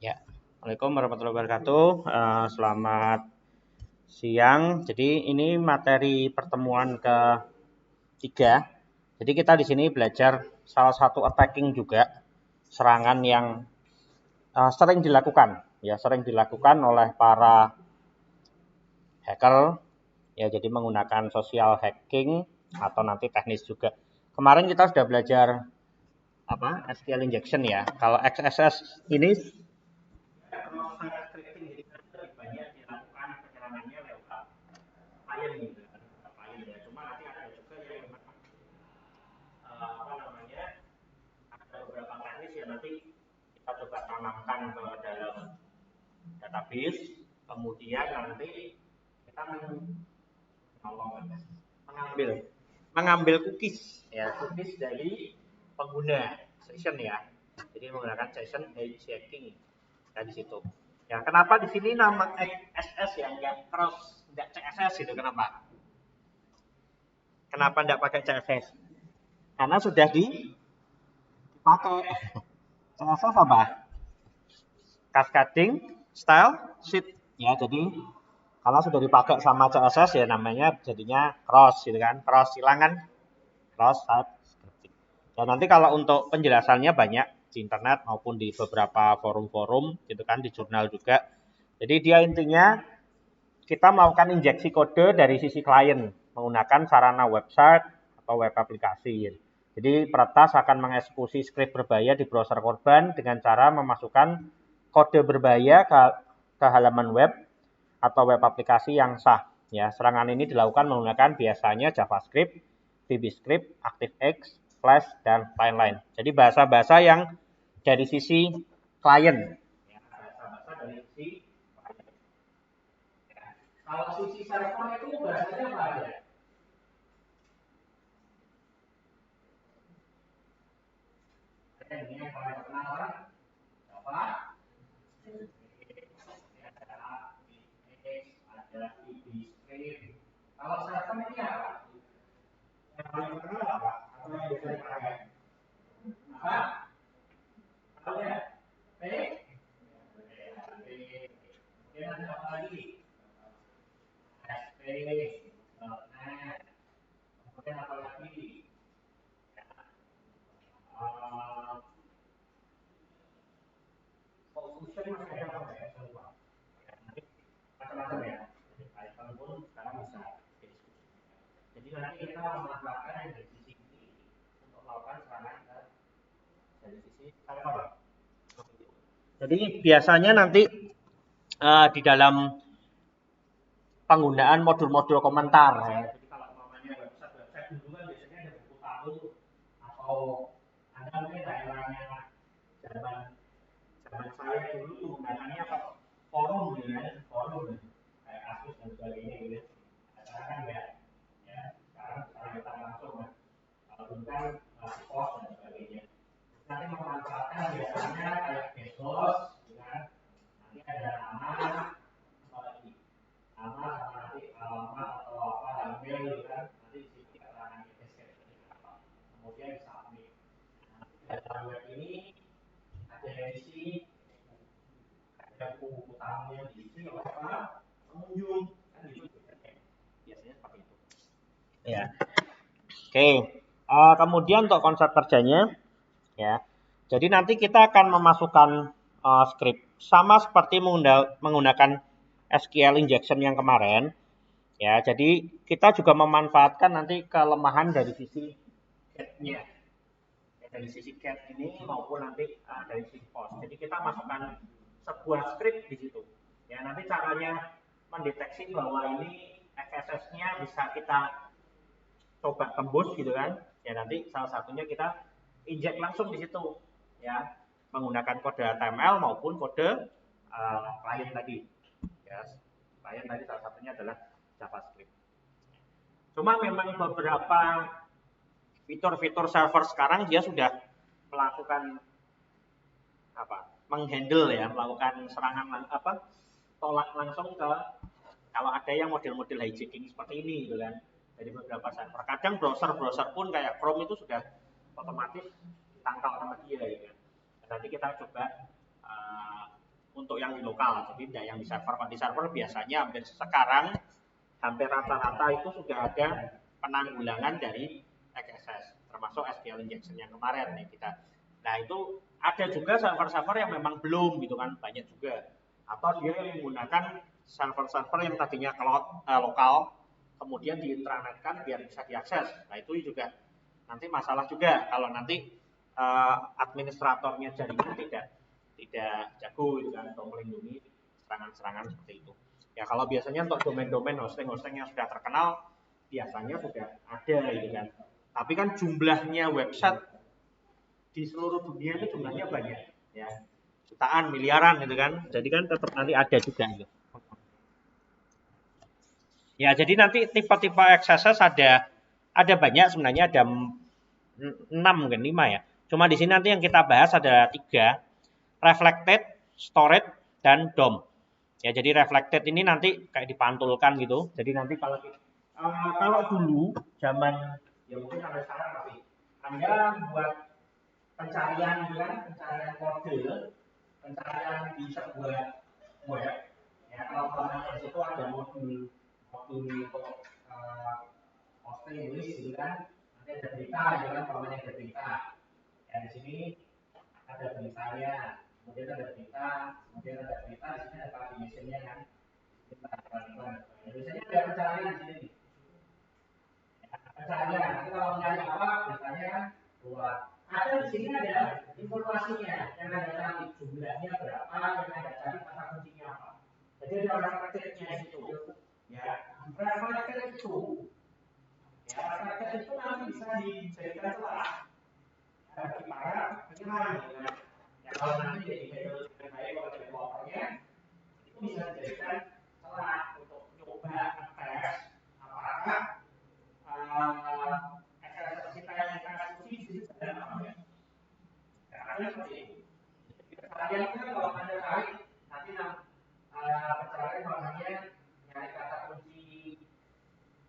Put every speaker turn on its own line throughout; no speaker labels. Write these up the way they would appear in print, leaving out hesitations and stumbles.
Ya, Assalamualaikum warahmatullahi wabarakatuh. Selamat siang. Jadi ini materi pertemuan ketiga. Jadi kita di sini belajar salah satu attacking juga, serangan yang sering dilakukan, oleh para hacker. Ya, jadi menggunakan social hacking atau nanti teknis juga. Kemarin kita sudah belajar SQL injection ya. Kalau XSS ini banyak dilakukan penyerangannya lewat klien gitu kan, klien ya. Cuma nanti ada juga yang memang ada beberapa teknis yang nanti kita coba tanamkan ke dalam database, kemudian nanti kita mengambil cookies ya, cookies dari pengguna session ya. Jadi menggunakan session hijacking di situ. Ya, kenapa di sini nama XSS ya, enggak cross, enggak CSS gitu, kenapa? Kenapa enggak pakai CSS? Karena sudah dipakai. CSS apa? Cascading Style Sheet ya. Jadi kalau sudah dipakai sama CSS ya namanya jadinya cross gitu kan. Cross silangan cross scripting. Dan nanti kalau untuk penjelasannya banyak di internet maupun di beberapa forum-forum gitu kan, di jurnal juga. Jadi dia intinya kita melakukan injeksi kode dari sisi klien menggunakan sarana website atau web aplikasi. Jadi peretas akan mengeksekusi skrip berbahaya di browser korban dengan cara memasukkan kode berbahaya ke halaman web atau web aplikasi yang sah. Ya, serangan ini dilakukan menggunakan biasanya JavaScript, VBScript, ActiveX, Flash, dan lain-lain. Jadi bahasa-bahasa yang dari sisi klien. Ya, bahasa-bahasa dari sisi klien. Ya. Kalau sisi server itu bahasanya apa aja? Ini yang paling kenal kan? Java, ada VBScript. Kalau server ini apa? Yang paling kenal apa? Atau yang biasa dipakai? Apa? Tahu ya? P. Kemudian ada apa lagi? SP, .NET. Kemudian apa lagi? Fusion masih ada apa ya? Saya lupa. Nanti macam-macam ya. Python pun sekarang bisa diskusi. Jadi nanti kita memanfaatkan yang dari sisi ini untuk melakukan serangan dari sisi server. Jadi biasanya nanti di dalam penggunaan modul-modul komentar ya. Jadi kalau namanya website dulu kan biasanya ada buku tahu atau Anda mungkin daerahnya zaman saya dulu menggunakannya apa? Forum ya, forum kayak Asus dan sebagainya gitu. Sekarang kan ya, sekarang kita langsung ya. Kalau dulu kan post dan sebagainya. Nanti memanfaatkan biasanya kayak Bezos, kan? Nanti ada nama, apa lagi? Nama sama nanti alamat atau apa, email, kan? Nanti di sini keterangan deskripsi apa. Kemudian submit. Nah, dalam web ini ada yang isi, ada buku tamu yang diisi oleh para pengunjung, kan gitu. Biasanya seperti itu. Ya. Oke. Kemudian untuk konsep kerjanya, ya. Jadi nanti kita akan memasukkan script sama seperti menggunakan SQL injection yang kemarin. Ya, jadi kita juga memanfaatkan nanti kelemahan dari sisi cat-nya. Dari sisi cat ini maupun nanti dari sisi post. Jadi kita masukkan sebuah script di situ. Ya, nanti caranya mendeteksi bahwa ini XSS-nya bisa kita coba tembus gitu kan. Ya, nanti salah satunya kita inject langsung di situ. Ya, menggunakan kode HTML maupun kode klien tadi. Ya, klien tadi salah satunya adalah JavaScript. Cuma memang beberapa fitur-fitur server sekarang dia sudah melakukan menghandle ya, melakukan serangan tolak langsung ke kalau ada yang model-model hijacking seperti ini gitu kan dari beberapa server. Kadang browser pun kayak Chrome itu sudah otomatis ditangkal sama dia gitu kan. Dan nanti kita coba untuk yang di lokal, jadi tidak yang di server. Kalau di server biasanya hampir sekarang hampir rata-rata itu sudah ada penanggulangan dari XSS, termasuk SQL injection yang kemarin nih kita. Nah itu ada juga server-server yang memang belum gitu kan, banyak juga. Atau dia yang menggunakan server-server yang tadinya lokal, kemudian diintranetkan biar bisa diakses. Nah itu juga nanti masalah juga kalau nanti administratornya jaringan tidak jago gitu kan untuk melindungi serangan-serangan seperti itu. Ya kalau biasanya untuk domain-domain hosting-hosting yang sudah terkenal biasanya sudah ada gitu kan. Tapi kan jumlahnya website di seluruh dunia itu jumlahnya banyak ya. Jutaan, miliaran gitu kan. Jadi kan tetap nanti ada juga gitu. Ya, jadi nanti tipe-tipe XSS ada banyak sebenarnya, ada 6 mungkin 5 ya. Cuma di sini nanti yang kita bahas ada 3. Reflected, storage, dan DOM. Ya, jadi reflected ini nanti kayak dipantulkan gitu. Jadi nanti kalau dulu zaman ya mungkin sampai sekarang masih Anda buat pencarian gitu kan, pencarian kode, pencarian di sebuah web. Ya, kalau umpamanya di situ ada modul untuk hosting English gitu kan, nanti ada berita gitu kan, umpamanya ada berita. Ya di sini ada beritanya, kemudian ada berita, di sini ada publication-nya kan. Biasanya ada pencarian di sini. Pencarian, nanti kalau mencari apa, biasanya kan buat ada di sini ada informasinya, yang ada cari jumlahnya berapa, yang ada cari kata kuncinya apa. Jadi ada reflected-nya itu. Ya, reflected itu, ya reflected itu nanti bisa dijadikan celah bagi para penyerang. Ya kalau nanti jadi handle dengan baik oleh developernya, itu bisa dijadikan celah untuk nyoba ngetes apakah XSS kita yang kita kunci di sini ada apa ya? Karena seperti itu. Pencarian itu kan kalau Anda cari nanti pencarian namanya nyari kata kunci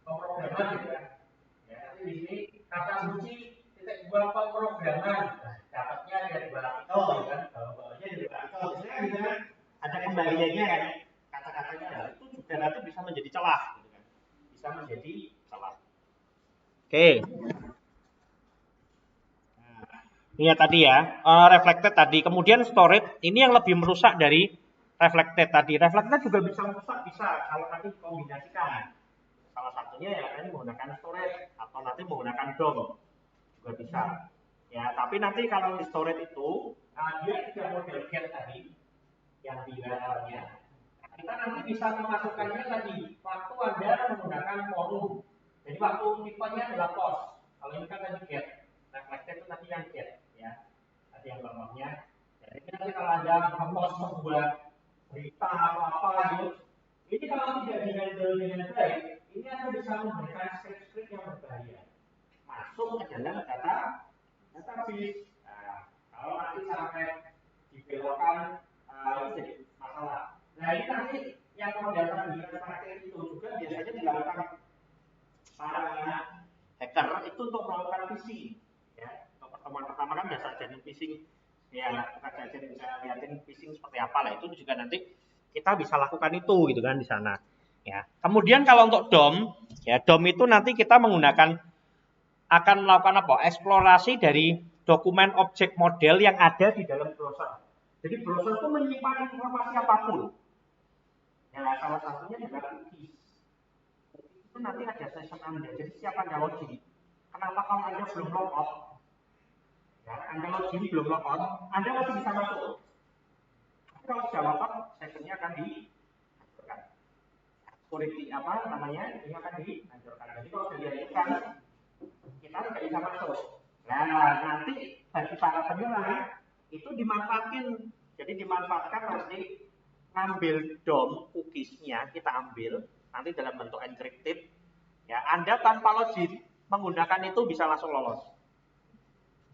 pemrograman gitu kan. Ya, nanti di sini kata kunci titik 2 pemrograman. Dapatnya dari artikel gitu kan. Bawahnya dari artikel. Biasanya gitu kan. Ada kembaliannya kan. Kata-katanya itu juga nanti bisa menjadi celah gitu kan. Bisa menjadi celah. Oke. Ini ya tadi ya, reflected tadi. Kemudian storage, ini yang lebih merusak dari reflected tadi. Reflected juga bisa merusak, bisa kalau nanti dikombinasikan. Salah satunya ya kan menggunakan storage atau nanti menggunakan DOM juga bisa. Ya, tapi nanti kalau di storage itu dia tidak model get tadi yang di URL-nya. Kita nanti bisa memasukkannya tadi waktu Anda menggunakan forum. Jadi waktu tipenya adalah post. Kalau ini kan tadi get, reflected itu tadi yang get ya. Tadi yang contohnya. Jadi nanti kalau Anda mempost sebuah berita atau apa gitu, ini kalau tidak di-handle dengan baik, ini akan bisa memberikan script-script yang berbahaya. Masuk ke dalam database. Nah, kalau nanti sampai dibelokkan, itu jadi masalah. Nah ini nanti yang model tadi reflected itu juga biasanya dilakukan para hacker itu untuk melakukan phishing. Ya, untuk pertemuan pertama kan biasa jadi phishing. Ya, kita aja bisa lihatin phishing seperti apa lah. Itu juga nanti kita bisa lakukan itu gitu kan di sana. Ya. Kemudian kalau untuk DOM, ya DOM itu nanti kita menggunakan akan melakukan apa? Eksplorasi dari dokumen objek model yang ada di dalam browser. Jadi browser itu menyimpan informasi apapun. Ya, salah satunya juga cookies. Cookies itu nanti ada session Anda. Jadi siapa Anda login? Kenapa kalau Anda belum logout? Ya, Anda login belum logout, Anda masih bisa masuk. Tapi kalau sudah logout, sessionnya akan dihancurkan. Security apa namanya? Ini akan dihancurkan. Jadi kalau sudah dihancurkan, kita tidak bisa masuk. Nah, nanti bagi para penyerang itu dimanfaatkan. Jadi dimanfaatkan nanti ngambil DOM cookies-nya kita ambil nanti dalam bentuk encrypted. Ya, Anda tanpa login menggunakan itu bisa langsung lolos.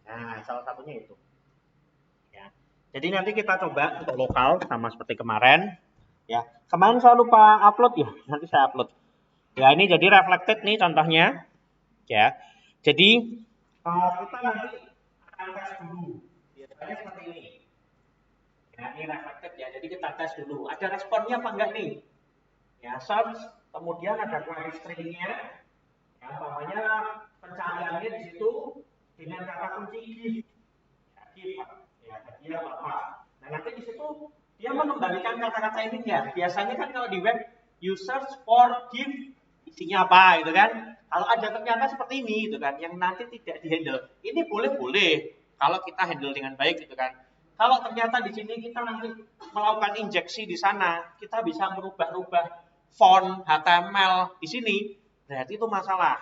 Nah, salah satunya itu. Ya. Jadi nanti kita coba untuk lokal sama seperti kemarin. Ya, kemarin saya lupa upload ya. Nanti saya upload. Ya, ini jadi reflected nih contohnya. Ya. Jadi kita nanti akan tes dulu. Biasanya seperti ini. Ya. ini reflected ya. Jadi kita tes dulu. Ada responnya apa enggak nih? Ya, search. Kemudian ada query string-nya. Ya, umpamanya pencariannya di situ dengan kata kunci give. Ya, give. Ya, hadiah apa? Nah, nanti di situ dia mengembalikan kata-kata ini ya. Biasanya kan kalau di web, you search for give, isinya apa gitu kan. Kalau ada ternyata seperti ini gitu kan, yang nanti tidak dihandle. Ini boleh-boleh kalau kita handle dengan baik gitu kan. Kalau ternyata di sini kita nanti melakukan injeksi di sana, kita bisa merubah-rubah font HTML di sini, berarti itu masalah.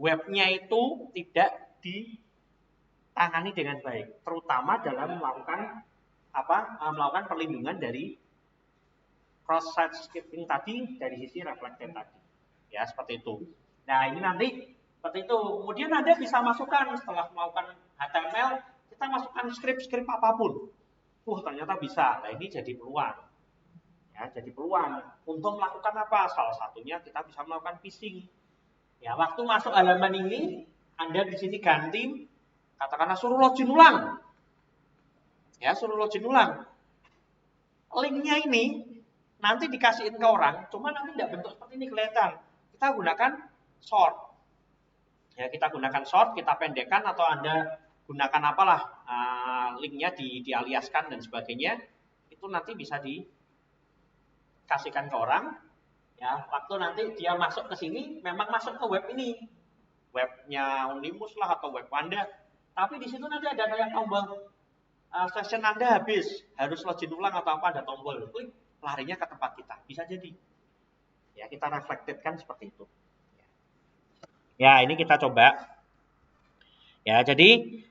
Webnya itu tidak ditangani dengan baik, terutama dalam melakukan perlindungan dari cross-site scripting tadi dari sisi reflected tadi. Ya, seperti itu. Nah, ini nanti seperti itu. Kemudian Anda bisa masukkan setelah melakukan HTML, kita masukkan script apapun. Ternyata bisa. Nah, ini jadi peluang. Ya, jadi peluang. Untuk melakukan apa? Salah satunya kita bisa melakukan phishing. Ya, waktu masuk halaman ini, Anda di sini ganti, katakanlah suruh login ulang. Ya, suruh login ulang. Linknya ini nanti dikasihin ke orang, cuma nanti tidak bentuk seperti ini kelihatan. Kita gunakan short. Ya, kita gunakan short, kita pendekkan atau Anda gunakan apalah linknya dialiaskan dan sebagainya. Itu nanti bisa dikasihkan ke orang. Ya, waktu nanti dia masuk ke sini, memang masuk ke web ini, webnya Unimus lah atau web Anda. Tapi di situ nanti ada kayak tombol session Anda habis, harus login ulang atau apa, ada tombol klik, larinya ke tempat kita, bisa jadi. Ya, kita reflected-kan seperti itu. Ya, ini kita coba. Ya, jadi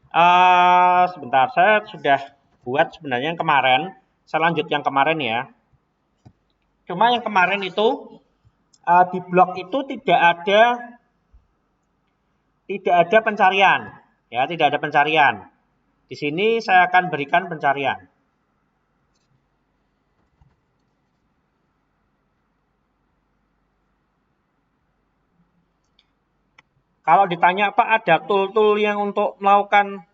sebentar, saya sudah buat sebenarnya yang kemarin. Saya lanjut yang kemarin ya. Cuma yang kemarin itu di blog itu tidak ada pencarian. Ya, tidak ada pencarian. Di sini saya akan berikan pencarian. Kalau ditanya Pak, ada tool-tool yang untuk melakukan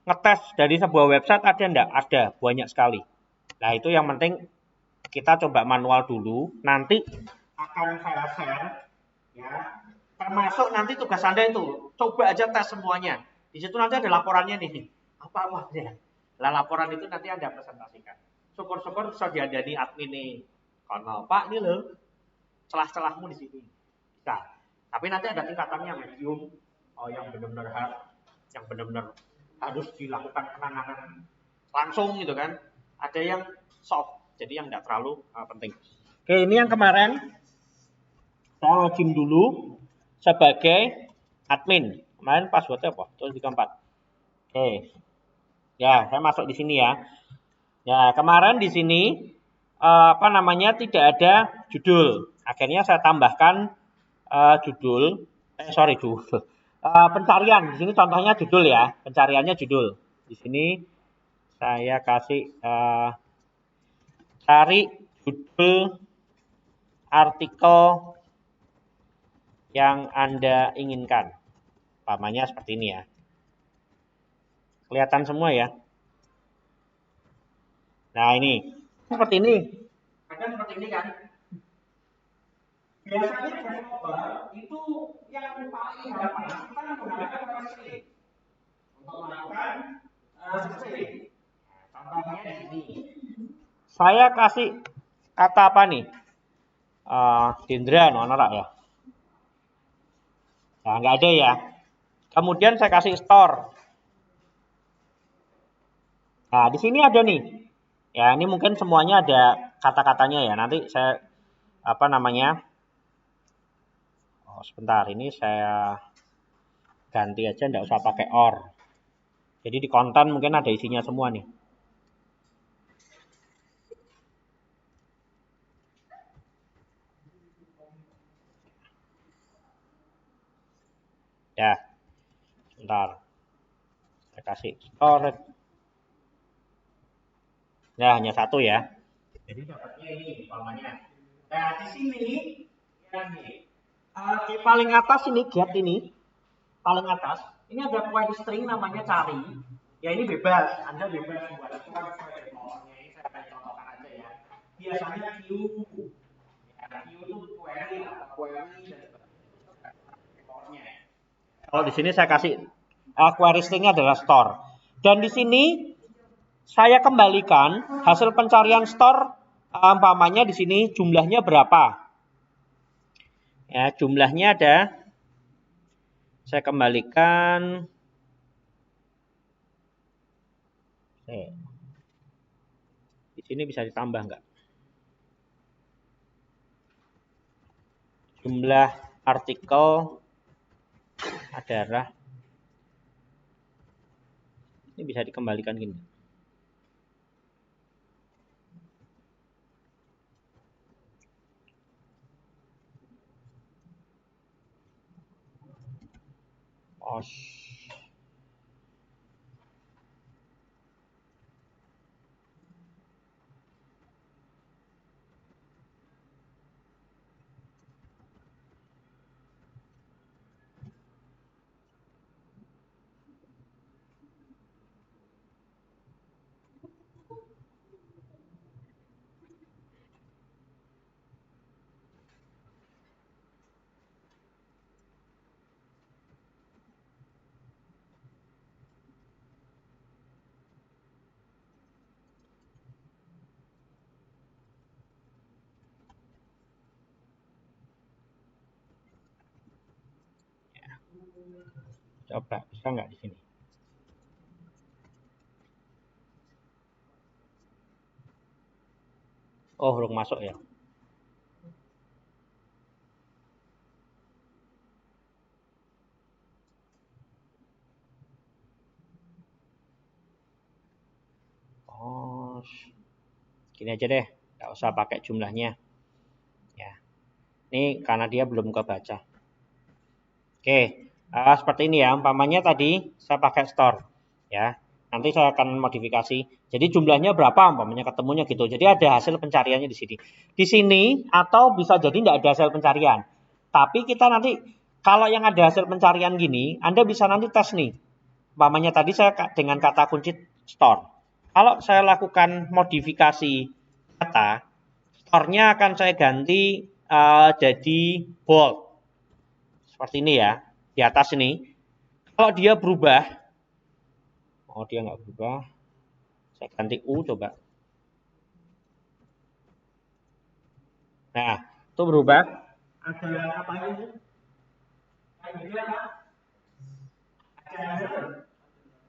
ngetes dari sebuah website ada enggak? Ada, banyak sekali. Nah, itu yang penting kita coba manual dulu. Nanti akan saya share ya. Termasuk nanti tugas Anda itu, coba aja tes semuanya. Di situ nanti ada laporannya nih. Apa ya? Lah, laporan itu nanti Anda presentasikan. Syukur-syukur bisa diadani admin nih. Karena Pak, ini loh celah-celahmu di sini. Bisa. Tapi nanti ada tingkatannya medium, yang benar-benar harus dilakukan penanganan langsung gitu kan. Ada yang soft, jadi yang tidak terlalu penting. Oke, ini yang kemarin saya login dulu sebagai admin. Kemarin passwordnya apa? 134. Oke. Ya, saya masuk di sini ya. Ya, kemarin di sini tidak ada judul. Akhirnya saya tambahkan judul. Pencarian. Di sini contohnya judul ya. Pencariannya judul. Di sini saya kasih cari judul artikel yang Anda inginkan. Umpamanya seperti ini ya. Kelihatan semua ya. Nah, ini. Seperti ini. Ada seperti ini kan. Biasanya developer itu yang paling gampang kita menggunakan query untuk melakukan searching. Contohnya di sini. Saya kasih kata apa nih? Dendra, norak ya. Nah, nggak ada ya. Kemudian saya kasih store. Nah, di sini ada nih. Ya, ini mungkin semuanya ada kata-katanya ya. Nanti saya sebentar, ini saya ganti aja, nggak usah pakai or. Jadi di konten mungkin ada isinya semua nih. Ya, sebentar. Saya kasih storage. Ya, hanya satu ya. Jadi dapatnya ini umpamanya. Nah, di sini ya nih. Di paling atas ini get ini paling atas ini ada query string namanya cari. Ya ini bebas, Anda bebas buat itu kan sesuai developernya. Ini saya akan contohkan aja ya. Biasanya queue, ya, queue itu query atau query dan developernya. Kalau di sini saya kasih query stringnya adalah store. Dan di sini saya kembalikan hasil pencarian store, umpamanya di sini jumlahnya berapa. Ya, jumlahnya ada. Saya kembalikan. Di sini bisa ditambah enggak? Jumlah artikel adalah, ini bisa dikembalikan gini. Coba, bisa nggak di sini? Oh, belum masuk ya. Oh, gini aja deh, nggak usah pakai jumlahnya. Ya, ini karena dia belum kebaca. Oke, seperti ini ya. Umpamanya tadi saya pakai store, ya. Nanti saya akan modifikasi. Jadi jumlahnya berapa? Umpamanya ketemunya gitu. Jadi ada hasil pencariannya di sini. Di sini atau bisa jadi tidak ada hasil pencarian. Tapi kita nanti kalau yang ada hasil pencarian gini, Anda bisa nanti tes nih. Umpamanya tadi saya dengan kata kunci store. Kalau saya lakukan modifikasi kata, store-nya akan saya ganti jadi bold. Seperti ini ya, di atas ini. Kalau dia berubah, oh dia nggak berubah, saya ganti U coba. Nah, itu berubah. Ada apa ini? Ada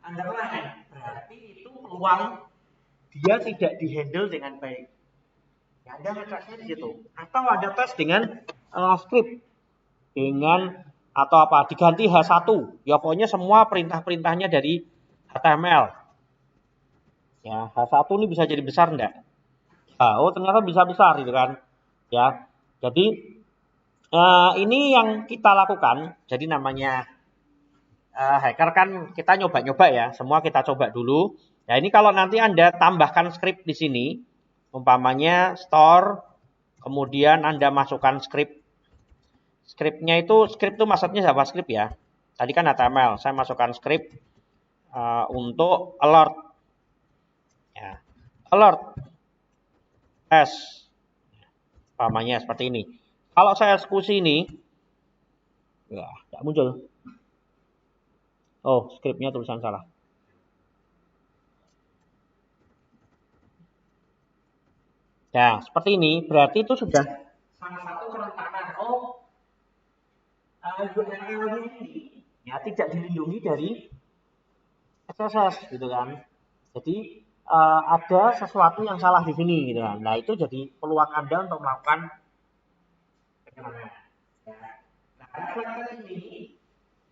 underline. Berarti itu peluang dia tidak dihandle dengan baik. Ya, Anda ngecasnya di situ. Atau Anda tes dengan script. Dengan atau apa diganti H1 ya, pokoknya semua perintah-perintahnya dari HTML ya. H1 ini bisa jadi besar enggak? Oh ternyata bisa besar gitu kan ya. Jadi ini yang kita lakukan. Jadi namanya hacker kan kita nyoba-nyoba ya, semua kita coba dulu ya. Ini kalau nanti Anda tambahkan script di sini, umpamanya store, kemudian Anda masukkan script. Script-nya itu, script itu maksudnya JavaScript ya. Tadi kan HTML, saya masukkan script untuk alert. Ya. Alert. S. Umpamanya seperti ini. Kalau saya eksekusi ini, ya, tidak muncul. Oh, script-nya tulisan salah. Nah, seperti ini, berarti itu sudah salah satu kerentanan. Oh, URL ini ya tidak dilindungi dari SSS gitu kan. Jadi ada sesuatu yang salah di sini gitu kan. Nah, itu jadi peluang Anda untuk melakukan penyelamat. Nah, reflected ini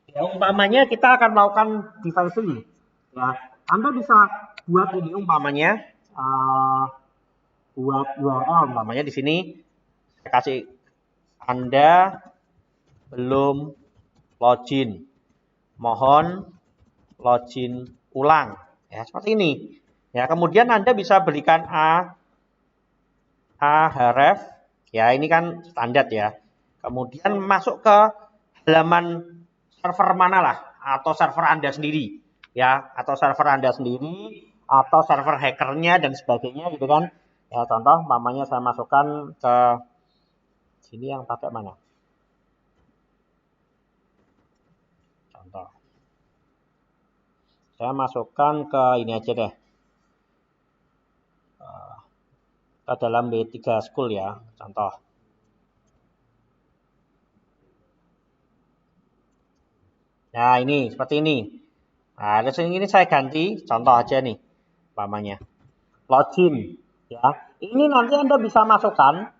ya, umpamanya kita akan melakukan device. Ya, Anda bisa buat ini umpamanya buat URL umpamanya di sini saya kasih Anda belum login, mohon login ulang ya, seperti ini ya. Kemudian Anda bisa berikan href ya, ini kan standar ya. Kemudian masuk ke halaman server mana lah, atau server Anda sendiri ya, atau server Anda sendiri atau server hackernya dan sebagainya gitu kan. Ya, contoh umpamanya saya masukkan ke sini yang pakai mana? Contoh. Saya masukkan ke ini aja deh. Ke dalam B3 School ya, contoh. Nah, ini seperti ini. Nah, terus ini saya ganti contoh aja nih, umpamanya. Login ya. Ini nanti Anda bisa masukkan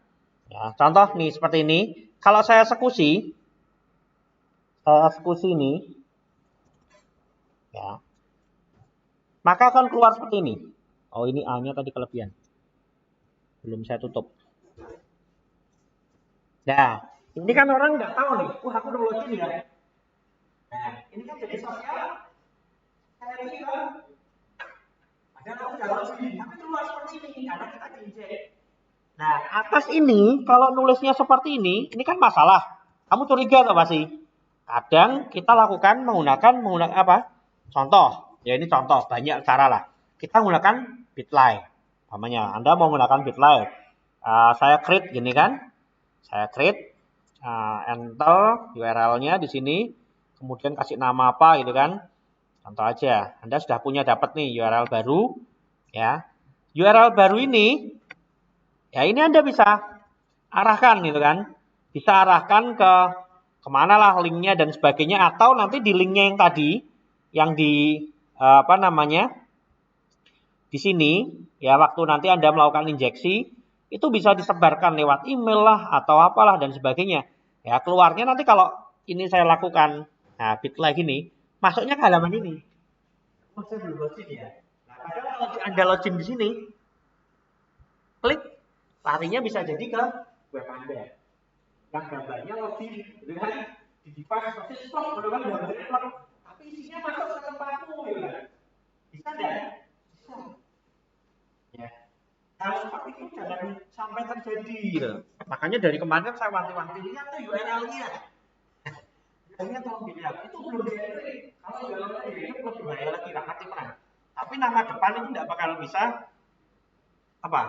ya, contoh nih seperti ini. Kalau saya eksekusi ini ya, maka akan keluar seperti ini. Oh, ini A-nya tadi kelebihan. Belum saya tutup. Nah, ini kan orang nggak tahu nih. Wah, aku udah login ya. Nah, ini kan jadi sosial. Saya bilang, ada aku udah login, tapi keluar seperti ini karena kita injek. Nah, atas ini kalau nulisnya seperti ini kan masalah. Kamu curiga atau pasti? Kadang kita lakukan menggunakan apa? Contoh, ya ini contoh, banyak cara lah. Kita menggunakan bitly. Namanya, Anda mau menggunakan bitly. Saya create gini kan? Saya create, enter URL-nya di sini, kemudian kasih nama apa gitu kan? Contoh aja, Anda sudah punya dapat nih URL baru, ya. URL baru ini, ya ini Anda bisa arahkan gitu kan? Bisa arahkan ke kemana lah linknya dan sebagainya, atau nanti di linknya yang tadi, yang di apa namanya, di sini, ya waktu nanti Anda melakukan injeksi, itu bisa disebarkan lewat email lah, atau apalah dan sebagainya. Ya keluarnya nanti kalau ini saya lakukan, nah bitly gini, masuknya ke halaman ini. Oh, saya belum login ya. Nah, padahal kalau Anda login di sini, klik, larinya bisa jadi ke web Anda. Yang gambarnya login, gitu kan? Di device persis plug, gitu kan? Gambarnya plug. Tapi isinya masuk ke tempatmu, gitu kan? Bisa nggak? Bisa. Ya. Hal seperti itu jangan sampai terjadi. Gitu. Makanya dari kemarin saya wanti-wanti, lihat tuh URL-nya. URL-nya tolong dilihat. Itu belum di-entry. Kalau URL-nya di-entry lebih bahaya lagi, rakyat menang. Tapi nama depan itu tidak bakal bisa apa?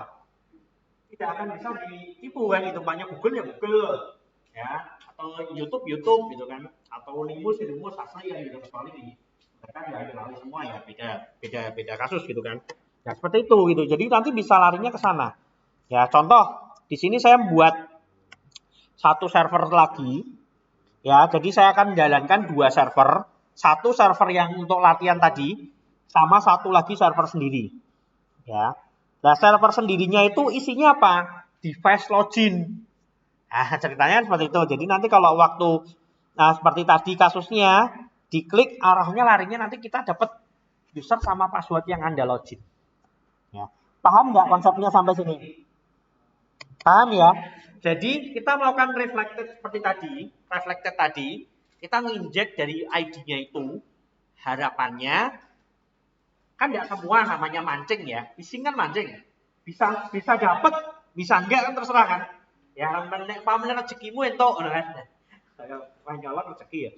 Tidak akan bisa ditipu kan, itu banyak Google ya Google ya, atau YouTube gitu kan, atau Limus Asli ya gitu, kecuali di mereka diambil alih semua ya, beda kasus gitu kan. Ya seperti itu gitu, jadi nanti bisa larinya ke sana ya. Contoh di sini saya membuat satu server lagi ya, jadi saya akan menjalankan dua server, satu server yang untuk latihan tadi sama satu lagi server sendiri ya. Nah, server sendirinya itu isinya apa? Device login. Nah, ceritanya seperti itu. Jadi nanti kalau waktu seperti tadi kasusnya, diklik arahnya larinya nanti kita dapat user sama password yang Anda login. Ya. Paham nggak konsepnya sampai sini? Paham ya? Jadi kita melakukan reflected tadi, kita nginjek dari ID-nya itu, harapannya kan nggak semua namanya mancing ya, phishing kan mancing, bisa dapat, bisa enggak kan terserah kan, ya pamer rezekimu itu kan, saya nyolong rezeki ya,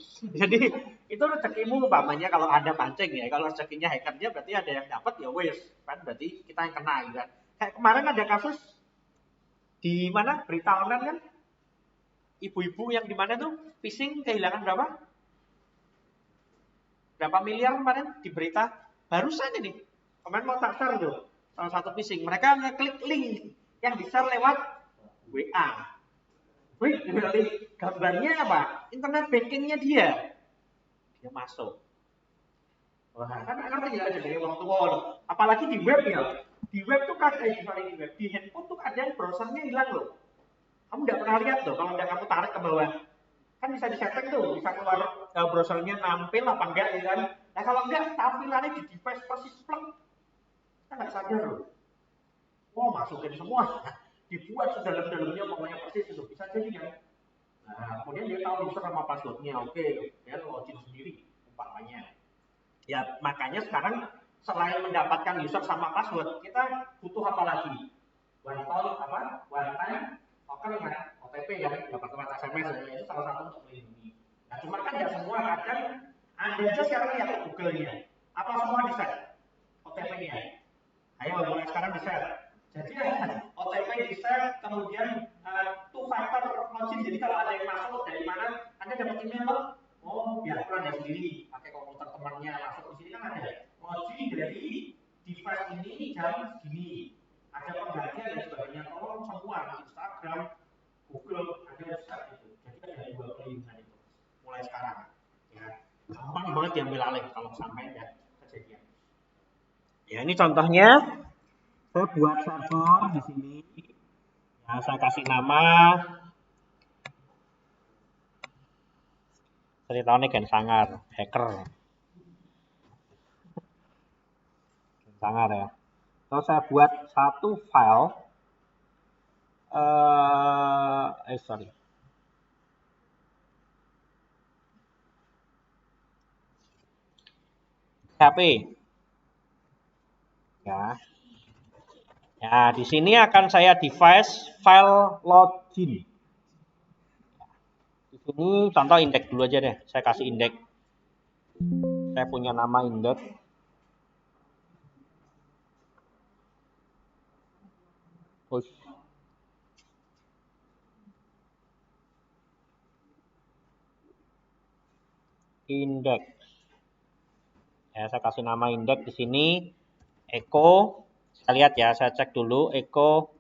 jadi itu rezekimu umpamanya kalau Anda mancing ya, kalau rezekinya hackernya berarti ada yang dapat ya wes kan, berarti kita yang kena gitu kan. Kayak kemarin ada kasus di mana berita online kan, ibu-ibu yang di mana tuh phishing kehilangan berapa miliar kemarin di berita barusan ini, kemarin mau tak share tuh salah satu phishing, mereka ngeklik link yang di-share lewat WA. Wih, gambarnya apa? Internet bankingnya dia masuk. Wah, kan ngerti ya jadi orang tua. Apalagi di web ya. Di web tuh kan di web, di handphone tuh kadang browsernya hilang loh. Kamu nggak pernah lihat loh kalau udah kamu tarik ke bawah. Kan bisa disetting tuh, bisa keluar browsernya nampil apa enggak ya kan. Nah kalau enggak, tampilannya di device persis plek. Kita nggak sadar loh. Wow, masukin semua. Dibuat sedalam-dalamnya pokoknya persis itu. Bisa jadi kan. Nah, kemudian dia tahu user sama passwordnya. Oke, dia login sendiri umpamanya. Ya, makanya sekarang selain mendapatkan user sama password, kita butuh apa lagi? One time token kan, OTP kan, dapat lewat SMS, itu salah satu untuk melindungi. Nah, cuma kan nggak semua, kadang Anda aja sekarang lihat Google-nya. Apa semua di-set OTP-nya? Ayo mulai sekarang di-set. Jadi OTP di-set, kemudian two-factor login. Jadi kalau ada yang masuk dari mana, Anda dapat email, oh biar Anda sendiri pakai komputer temannya masuk di sini kan ada login dari device ini jam segini. Ada penggantian dan sebagainya. Tolong semua di Instagram, Google, ada set itu. Jadi ada dua perlindungan itu. Mulai sekarang. Ya, gampang banget diambil alih kalau sampai ada kejadian. Ya, ini contohnya. Saya buat server di sini. Ya, saya kasih nama. Ceritanya Gen Sangar, hacker. Gen Sangar ya. Terus saya buat satu file. Sorry. HP. Ya. Ya, di sini akan saya device file login. Di sini contoh indeks dulu aja deh. Saya kasih indeks. Saya punya nama indeks. Push. Indeks. Ya, saya kasih nama indeks di sini. Echo. Saya lihat ya, saya cek dulu. Echo.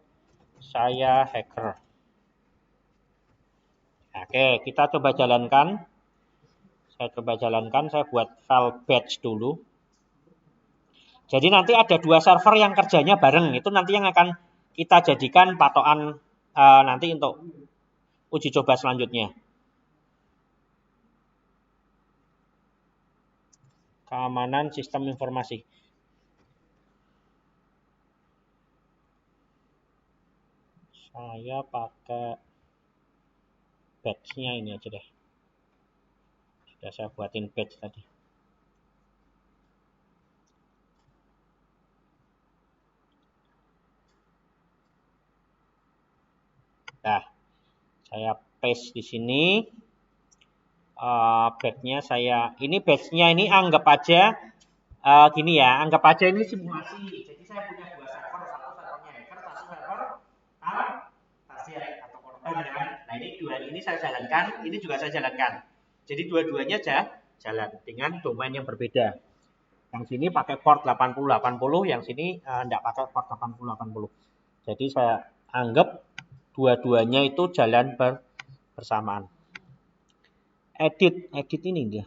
Saya hacker. Oke, kita coba jalankan. Saya buat file batch dulu. Jadi nanti ada dua server yang kerjanya bareng. Itu nanti yang akan kita jadikan patokan nanti untuk uji coba selanjutnya. Keamanan sistem informasi. Saya pakai batch-nya ini aja deh. Sudah saya buatin batch tadi. Nah, saya paste di sini. Batch-nya ini batch-nya ini anggap aja gini ya, anggap aja ini simulasi. Jadi saya punya dua server, satu servernya hacker, satu server target atau korban kan. Nah ini saya jalankan, ini juga saya jalankan. Jadi dua-duanya jalan dengan domain yang berbeda. Yang sini pakai port 8080, yang sini enggak pakai port 8080. Jadi saya anggap dua-duanya itu jalan bersamaan. Edit ini dia.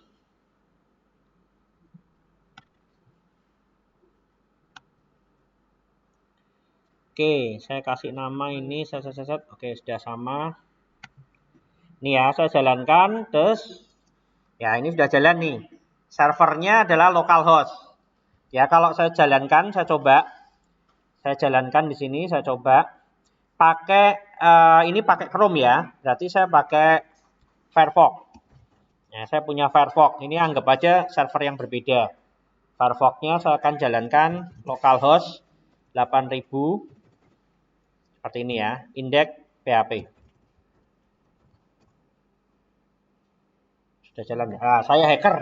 Oke, saya kasih nama ini, oke sudah sama. Ini ya, saya jalankan, terus ya ini sudah jalan nih. Servernya adalah localhost. Ya kalau saya jalankan, saya jalankan di sini, saya coba pakai ini pakai Chrome ya. Berarti saya pakai Firefox. Ya, saya punya Firefox. Ini anggap aja server yang berbeda. Firefox-nya saya akan jalankan localhost 8000 seperti ini ya, indeks PHP. Sudah jalan ya. Nah, saya hacker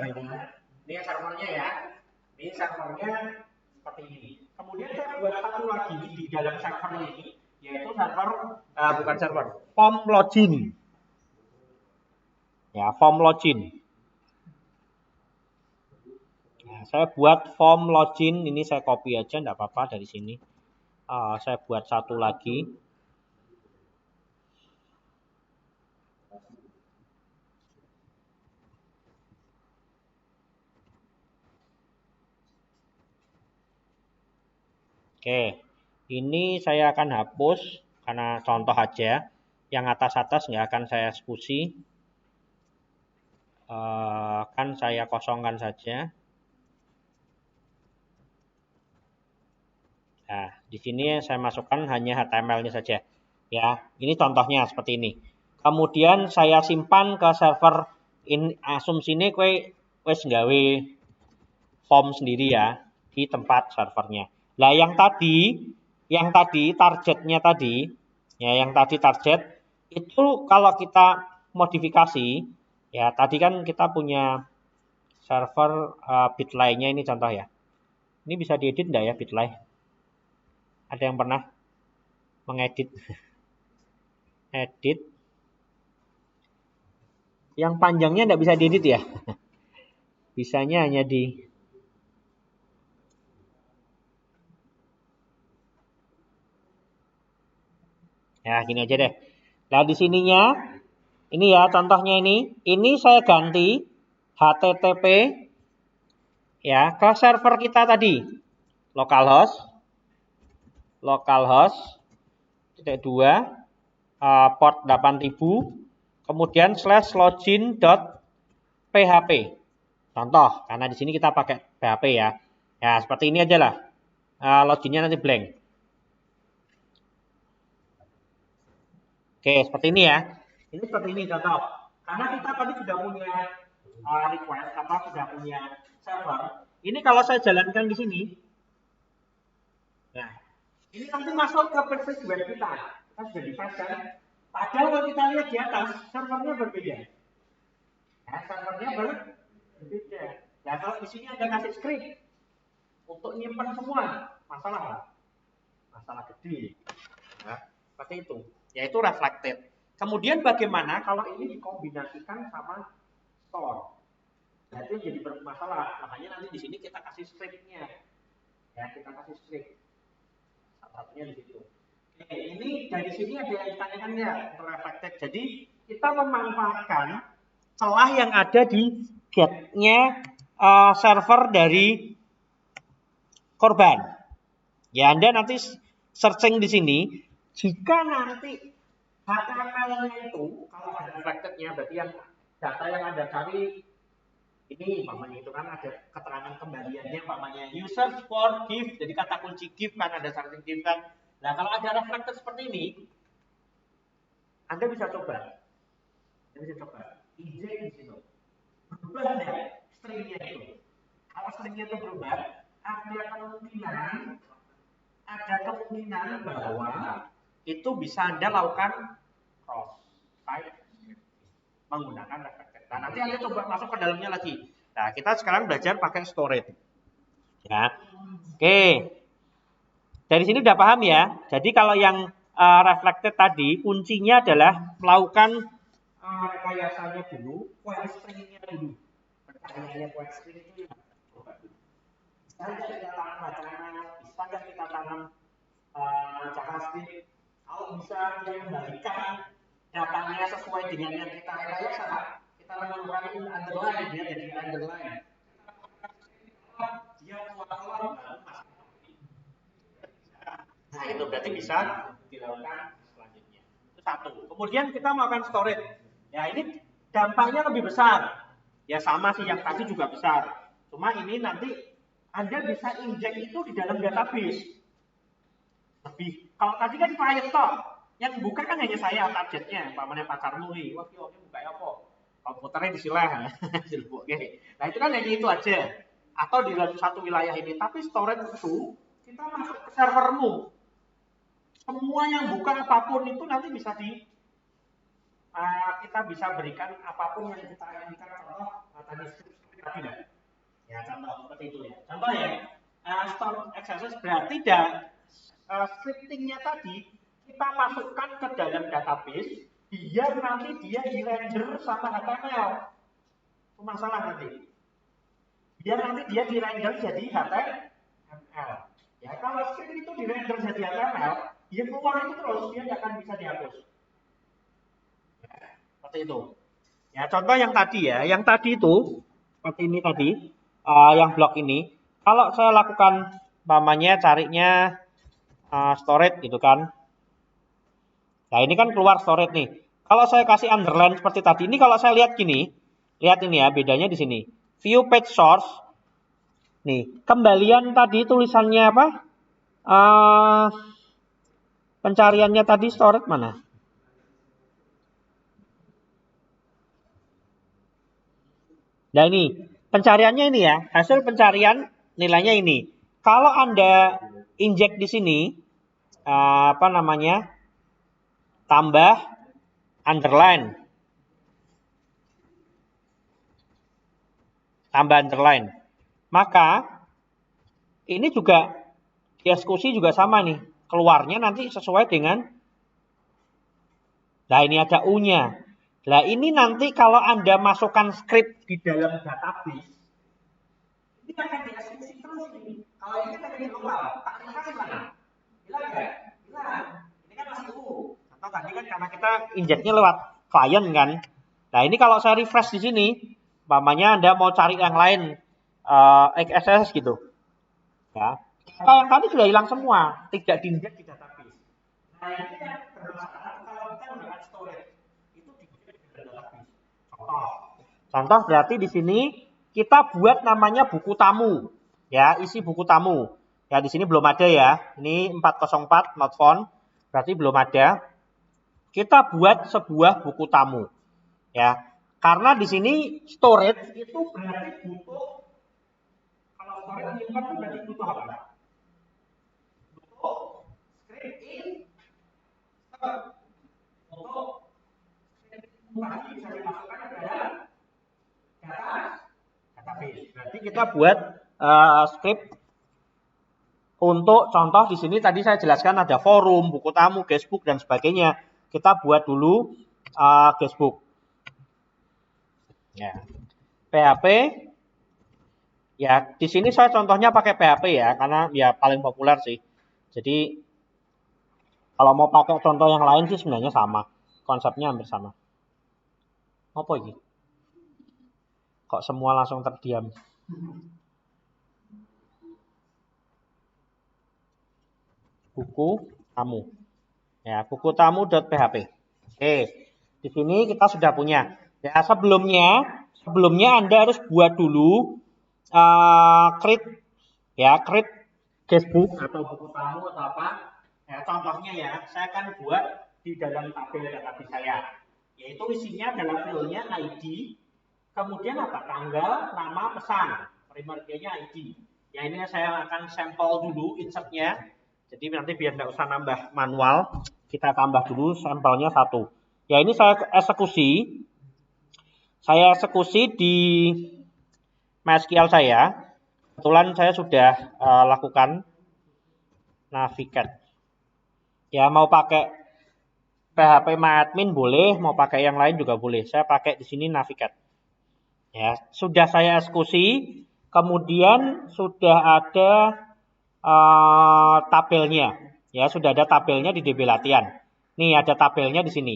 ini servernya ya. Ini servernya seperti ini. Kemudian saya buat satu lagi di dalam server ini, yaitu form login. Ya, form login. Nah, saya buat form login, ini saya copy aja, enggak apa-apa dari sini. Saya buat satu lagi. Oke, ini saya akan hapus karena contoh aja. Yang atas-atas nggak akan saya eksekusi. Kan saya kosongkan saja. Nah, di sini saya masukkan hanya HTML-nya saja. Ya, ini contohnya seperti ini. Kemudian saya simpan ke server asumsine wis gawe form sendiri ya di tempat servernya. Nah, yang tadi targetnya tadi, ya yang tadi target itu kalau kita modifikasi, ya tadi kan kita punya
server Bitly-nya ini contoh ya. Ini bisa diedit enggak ya Bitly? Ada yang pernah mengedit? Edit. Yang panjangnya enggak bisa diedit ya? Bisanya hanya di ya gini aja deh. Nah di sininya ini ya contohnya ini saya ganti HTTP ya ke server kita tadi localhost 2 port 8000 kemudian /login.php contoh karena di sini kita pakai PHP ya seperti ini aja lah loginnya nanti blank. Oke seperti ini ya ini seperti ini contoh karena kita tadi sudah punya request sudah punya server ini kalau saya jalankan di sini nah ini nanti masuk ke page web kita sudah di-fetch kan padahal kalau kita lihat di atas servernya berbeda servernya berbeda nah kalau di sini ada kasih script untuk nyimpan semua masalah gede seperti itu yaitu reflected kemudian bagaimana kalau ini dikombinasikan sama store nah itu jadi bermasalah makanya nanti di sini kita kasih scriptnya kita kasih script satunya di situ. Oke, ini dari sini ada yang ditanyakan ya untuk reflected. Jadi kita memanfaatkan celah yang ada di get-nya server dari korban. Ya Anda nanti searching di sini. Jika nanti HTML-nya itu kalau ada reflected-nya berarti yang data yang Anda cari ini umpamanya itu kan ada keterangan kembaliannya umpamanya user for gift jadi kata kunci gift kan ada searching gift kan nah kalau ada reflected seperti ini Anda bisa coba inject di situ berubah deh stringnya itu kalau stringnya itu berubah ada kemungkinan bahwa itu bisa Anda lakukan cross site menggunakan reflected. Nah, nanti Anda coba masuk ke dalamnya lagi. Nah, kita sekarang belajar pakai storage. Ya. Oke. Dari sini udah paham ya. Jadi kalau yang reflected tadi, kuncinya adalah melakukan rekayasanya dulu, file string-nya dulu. Pertanyaannya file string itu coba dulu. Bisa kita tanam bacaan, bisa kita tanam JavaScript. Kalau bisa dia kembalikan datanya sesuai dengan yang kita rekayasa, kita lakukan underline dia jadi underline. Dia keluar nah itu berarti bisa dilakukan selanjutnya. Itu satu. Kemudian kita melakukan storage. Ya ini dampaknya lebih besar. Ya sama sih yang tadi juga besar. Cuma ini nanti Anda bisa inject itu di dalam database. Lebih. Kalau tadi kan client top. Yang buka kan hanya saya targetnya, pamannya pacarmu nih. Wah, oke buka apa? Komputernya disilah. Oke. Nah, itu kan hanya itu aja. Atau di dalam satu wilayah ini, tapi storage itu kita masuk ke servermu. Semua yang buka apapun itu nanti bisa kita bisa berikan apapun yang kita inginkan contoh tadi ya contoh seperti itu ya. Contoh ya, store access berarti scriptingnya tadi kita masukkan ke dalam database, biar nanti dia di-render sama HTML. Itu masalah nanti. Biar nanti dia di-render jadi HTML. Ya kalau script itu di-render jadi HTML, dia keluar itu terus, dia nggak akan bisa dihapus. Ya, seperti itu. Ya contoh yang tadi ya, yang tadi itu seperti ini tadi, yang blok ini. Kalau saya lakukan, umpamanya carinya storage gitu kan. Nah ini kan keluar storage nih. Kalau saya kasih underline seperti tadi, ini kalau saya lihat gini, lihat ini ya bedanya di sini. View page source, nih kembalian tadi tulisannya apa? Pencariannya tadi storage mana? Nah ini pencariannya ini ya, hasil pencarian nilainya ini. Kalau Anda inject di sini, tambah underline. tambah underline. Maka ini juga dieksekusi juga sama nih. Keluarnya nanti sesuai dengan, nah ini ada U-nya. Nah ini nanti kalau Anda masukkan script di dalam database, ini akan dieksekusi terus ini. Kalau ini kan di lokal, tak refresh hilang. Hilang ya? Hilang. Ini kan masih U. Contoh tadi kan karena kita injeknya lewat client kan. Nah ini kalau saya refresh di sini, umpamanya Anda mau cari yang lain, XSS gitu. Ya. Kalau yang tadi sudah hilang semua, tidak diinjek di database. Nah ini yang bermasalah kalau kita menggunakan storage, itu diinjek di database. Contoh berarti di sini kita buat namanya buku tamu, ya isi buku tamu. Ya di sini belum ada ya, ini 404 not found, berarti belum ada. Kita buat sebuah buku tamu, ya. Karena di sini storage itu berarti butuh, kalau storage menyimpan itu berarti butuh apa? Butuh script in untuk tadi bisa dimasukkan ke dalam database. Berarti kita buat script untuk contoh di sini tadi saya jelaskan ada forum, buku tamu, guestbook dan sebagainya. Kita buat dulu guestbook. Ya. PHP. Ya, di sini saya contohnya pakai PHP ya, karena ya paling populer sih. Jadi kalau mau pakai contoh yang lain sih sebenarnya sama, konsepnya hampir sama. Apa ini? Kok semua langsung terdiam? Buku tamu. Ya, buku tamu.php. Oke. Di sini kita sudah punya. Ya, sebelumnya Anda harus buat dulu create guestbook atau buku tamu atau apa. Ya, contohnya ya, saya akan buat di dalam tabel database saya. Yaitu isinya dalam filenya ID, kemudian apa? Tanggal, nama, pesan. Primary-nya ID. Ya ini saya akan sampel dulu insertnya. Jadi nanti biar nggak usah nambah manual, kita tambah dulu sampelnya 1. Ya ini saya eksekusi. Saya eksekusi di MySQL saya. Kebetulan saya sudah lakukan navigate. Ya mau pakai PHP MyAdmin boleh, mau pakai yang lain juga boleh. Saya pakai di sini navigate. Ya, sudah saya eksekusi, kemudian sudah ada tabelnya. Ya, sudah ada tabelnya di DB latihan. Nih ada tabelnya di sini.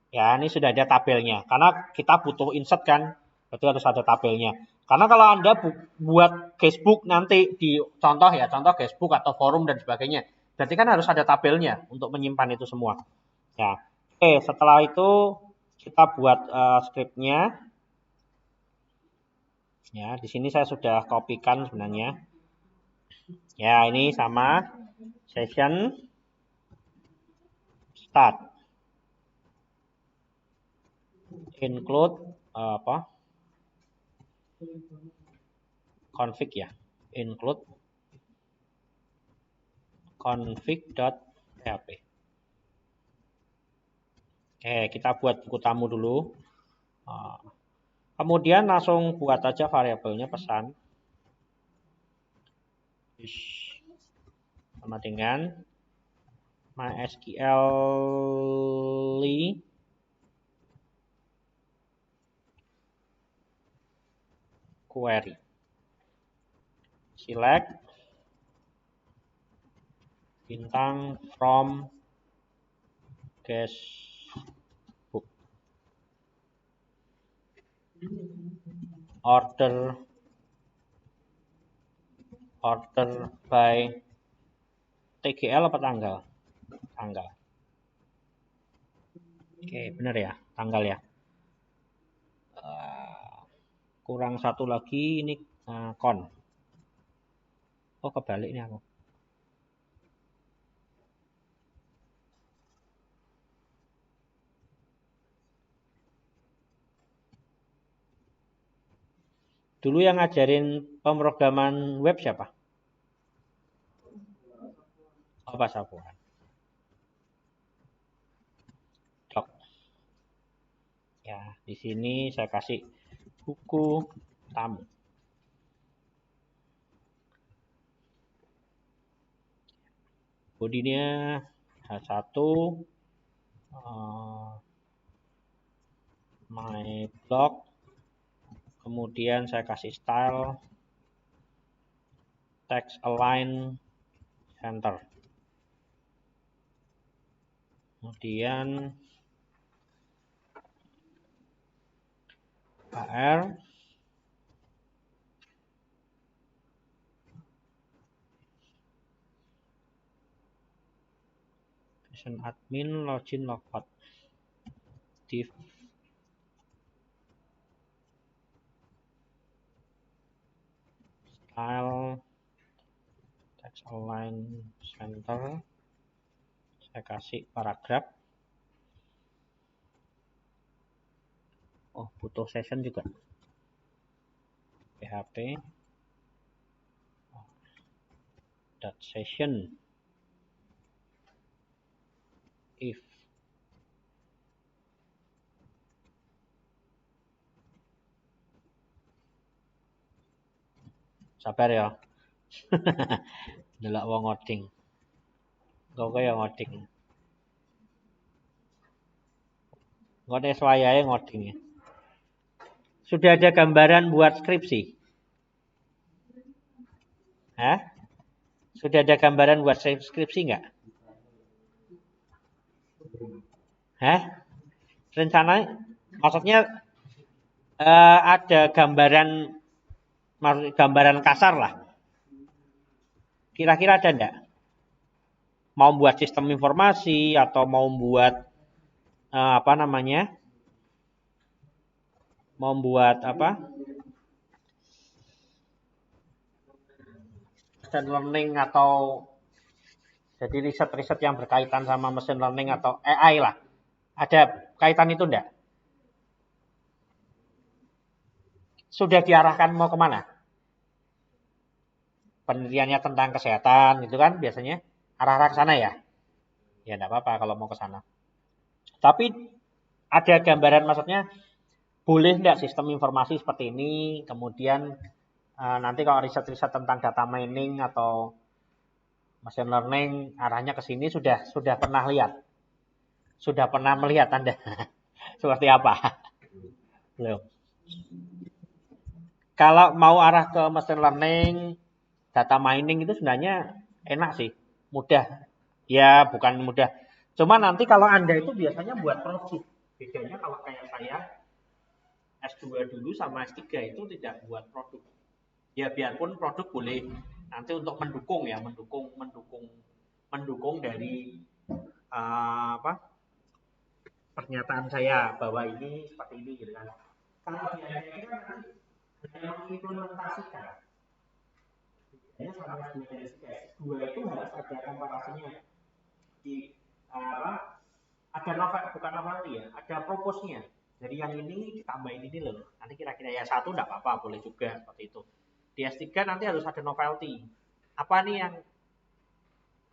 Ya, ini sudah ada tabelnya. Karena kita butuh insert kan, berarti harus ada tabelnya. Karena kalau Anda buat guestbook nanti di contoh guestbook atau forum dan sebagainya, berarti kan harus ada tabelnya untuk menyimpan itu semua. Ya, oke. Setelah itu kita buat scriptnya. Ya, di sini saya sudah kopikan sebenarnya. Ya, ini sama session start. Include config ya. Include config.php. Oke, kita buat buku tamu dulu. Kemudian langsung buat aja variabelnya pesan. Sama dengan MySQL query. Select bintang from guestbook. Order by TGL apa tanggal? Tanggal. Oke, benar ya, tanggal ya. Kurang satu lagi ini con. Oh, kebalik nih aku. Dulu yang ngajarin pemrograman web siapa? Apa Sapuan? Dok. Ya, di sini saya kasih buku tamu. bodinya H1 my blog, kemudian saya kasih style text align center, kemudian HR session admin login logout div style text align center, saya kasih paragraf. Oh, butuh session juga. PHP dot session if sabar ya. Delok wong ngoding. Kok kaya ngoding. Ngene swayahe ngoding. Sudah ada gambaran buat skripsi? Hah? Sudah ada gambaran buat skripsi nggak? Hah? Rencana maksudnya ada gambaran kasar lah. Kira-kira ada enggak? Mau buat sistem informasi atau mau buat Mau buat apa? Machine learning atau jadi riset-riset yang berkaitan sama machine learning atau AI lah. Ada kaitan itu enggak? Sudah diarahkan mau kemana? Penelitiannya tentang kesehatan itu kan biasanya arah-arah ke sana ya? Ya enggak apa-apa kalau mau ke sana. Tapi ada gambaran maksudnya boleh enggak sistem informasi seperti ini, kemudian nanti kalau riset-riset tentang data mining atau machine learning arahnya ke sini sudah pernah lihat? Sudah pernah melihat Anda? Seperti apa? Belum. Kalau mau arah ke machine learning, data mining itu sebenarnya enak sih, mudah. Ya, bukan mudah. Cuma nanti kalau Anda itu biasanya buat project. Bedanya kalau kayak saya S2 dulu sama S3 itu tidak buat produk. Ya biarpun produk boleh nanti untuk mendukung dari pernyataan saya bahwa ini seperti ini gitu kan. Kalau di Anda itu kan nanti hanya mengimplementasikan. Hanya sama S2 dan S2 itu harus ada komparasinya di ada novelty ya, ada proposnya. Jadi yang ini ditambahin ini loh. Nanti kira-kira ya satu enggak apa-apa, boleh juga seperti itu. Di S3 nanti harus ada novelty. Apa nih yang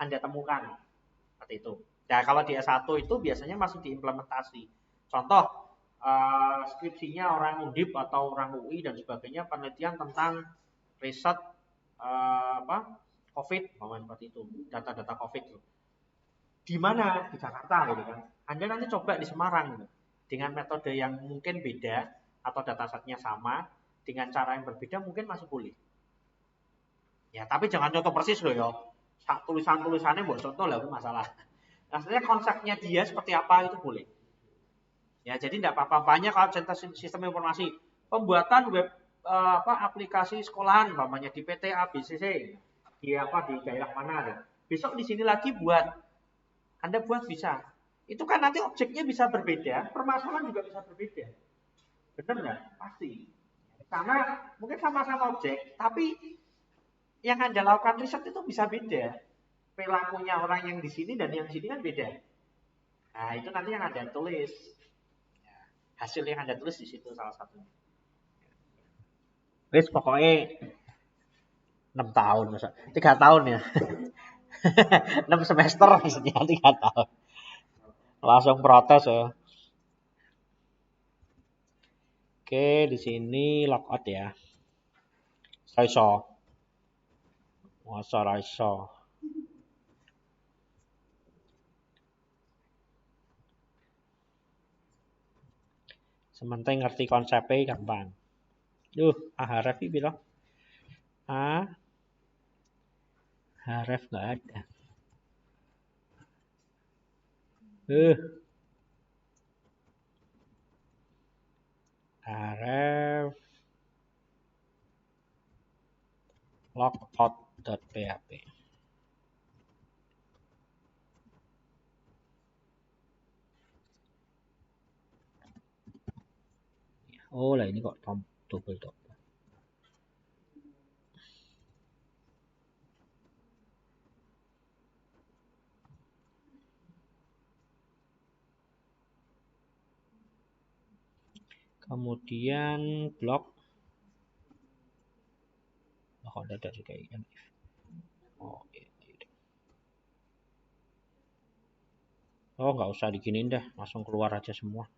Anda temukan? Seperti itu. Nah, kalau di S1 itu biasanya masih diimplementasi. Contoh, skripsinya orang Undip atau orang UI dan sebagainya penelitian tentang riset COVID, seperti itu, data-data COVID. Di mana? Di Jakarta gitu kan. Anda nanti coba di Semarang gitu. Dengan metode yang mungkin beda atau datasetnya sama, dengan cara yang berbeda mungkin masih boleh. Ya, tapi jangan contoh persis loh ya. Tulisan-tulisannya buat contoh lah, itu masalah. Nah, sebenarnya konsepnya dia seperti apa itu boleh. Ya, jadi tidak apa-apanya kalau sistem informasi. Pembuatan web aplikasi sekolahan, umpamanya di PT ABCC, di daerah mana. Besok di sini lagi Anda buat bisa. Itu kan nanti objeknya bisa berbeda, permasalahan juga bisa berbeda. Benar nggak? Pasti. Karena mungkin sama-sama objek, tapi yang Anda lakukan riset itu bisa beda. Perilakunya orang yang di sini dan yang di sini kan beda. Nah, itu nanti yang Anda tulis. Hasil yang Anda tulis di situ salah satunya. Wis pokoknya 6 tahun, 3 tahun ya. 6 semester maksudnya 3 tahun. Langsung protes ya. Oke, di sini logout ya. Masa ra iso. Sementing ngerti konsepnya gampang. Ahref ini bilang. Ahref nggak ada. Ahref logout.php. Oh lah ini kok double top. Kemudian blok. Oh, ada juga ini. Oh, oh nggak usah diginin dah, langsung keluar aja semua.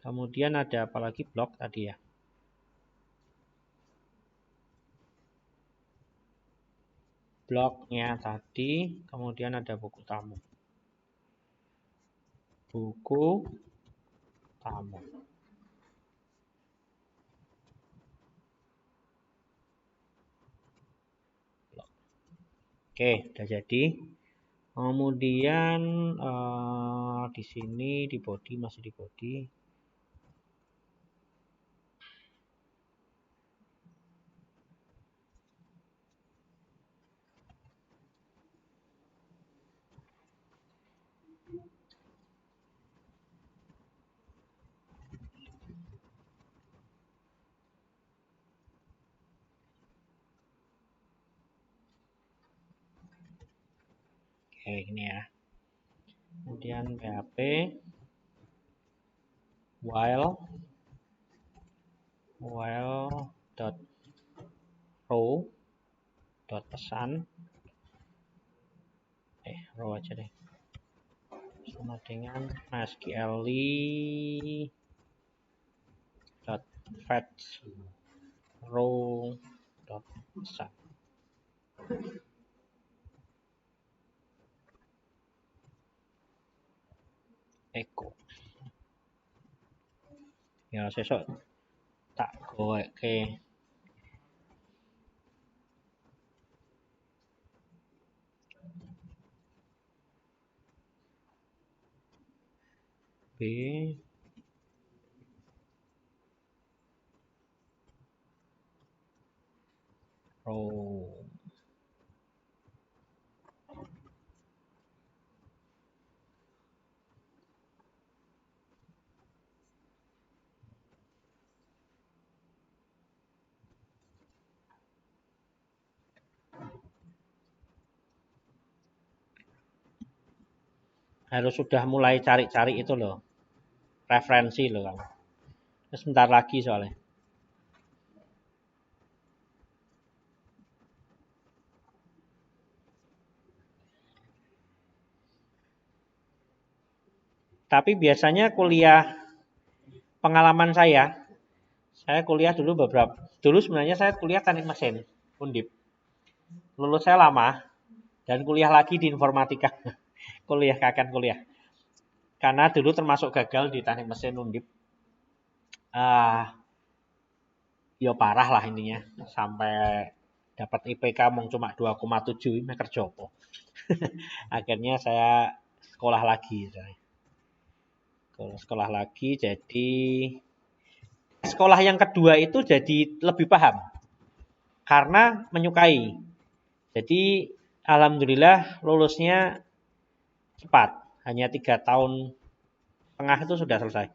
Kemudian ada apa lagi blok tadi ya? Bloknya tadi, kemudian ada buku tamu. Buku tamu. Oke, udah jadi. Kemudian di sini di body masih di body. Oke, ini ya. Kemudian PHP while dot row dot pesan row aja deh sama dengan MySQL dot fetch row dot pesan echo ya sesok tak goeke B row harus sudah mulai cari-cari itu loh referensi loh kan sebentar lagi soalnya tapi biasanya kuliah pengalaman saya kuliah dulu sebenarnya saya kuliah teknik mesin Undip lulus saya lama dan kuliah lagi di informatika kuliah karena dulu termasuk gagal di teknik mesin Undip ya parah lah intinya sampai dapat IPK mung cuma 2,7 ini kerja apa akhirnya saya sekolah lagi jadi sekolah yang kedua itu jadi lebih paham karena menyukai jadi alhamdulillah lulusnya cepat hanya 3 tahun setengah itu sudah selesai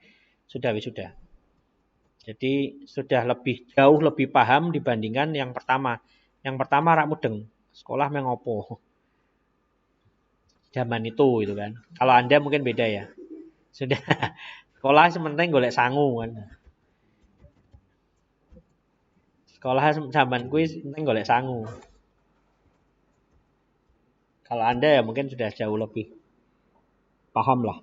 sudah wisuda jadi sudah jauh lebih paham dibandingkan yang pertama. Yang pertama rak mudeng, sekolah mengopo. Zaman itu gitu kan. Kalau Anda mungkin beda ya. Sudah sekolah sementing golek sangu kan. Sekolah zaman kuis penting golek sangu. Kalau Anda ya mungkin sudah jauh lebih paham lah.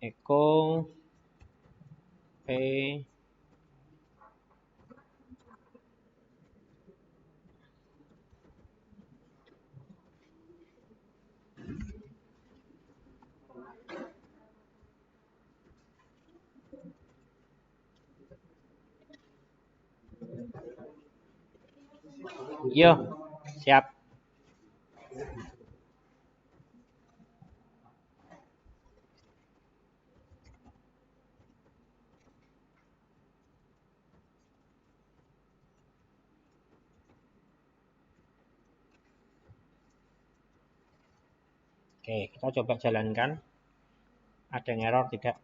Eko P Yo, siap. Oke, kita coba jalankan. Ada yang error tidak?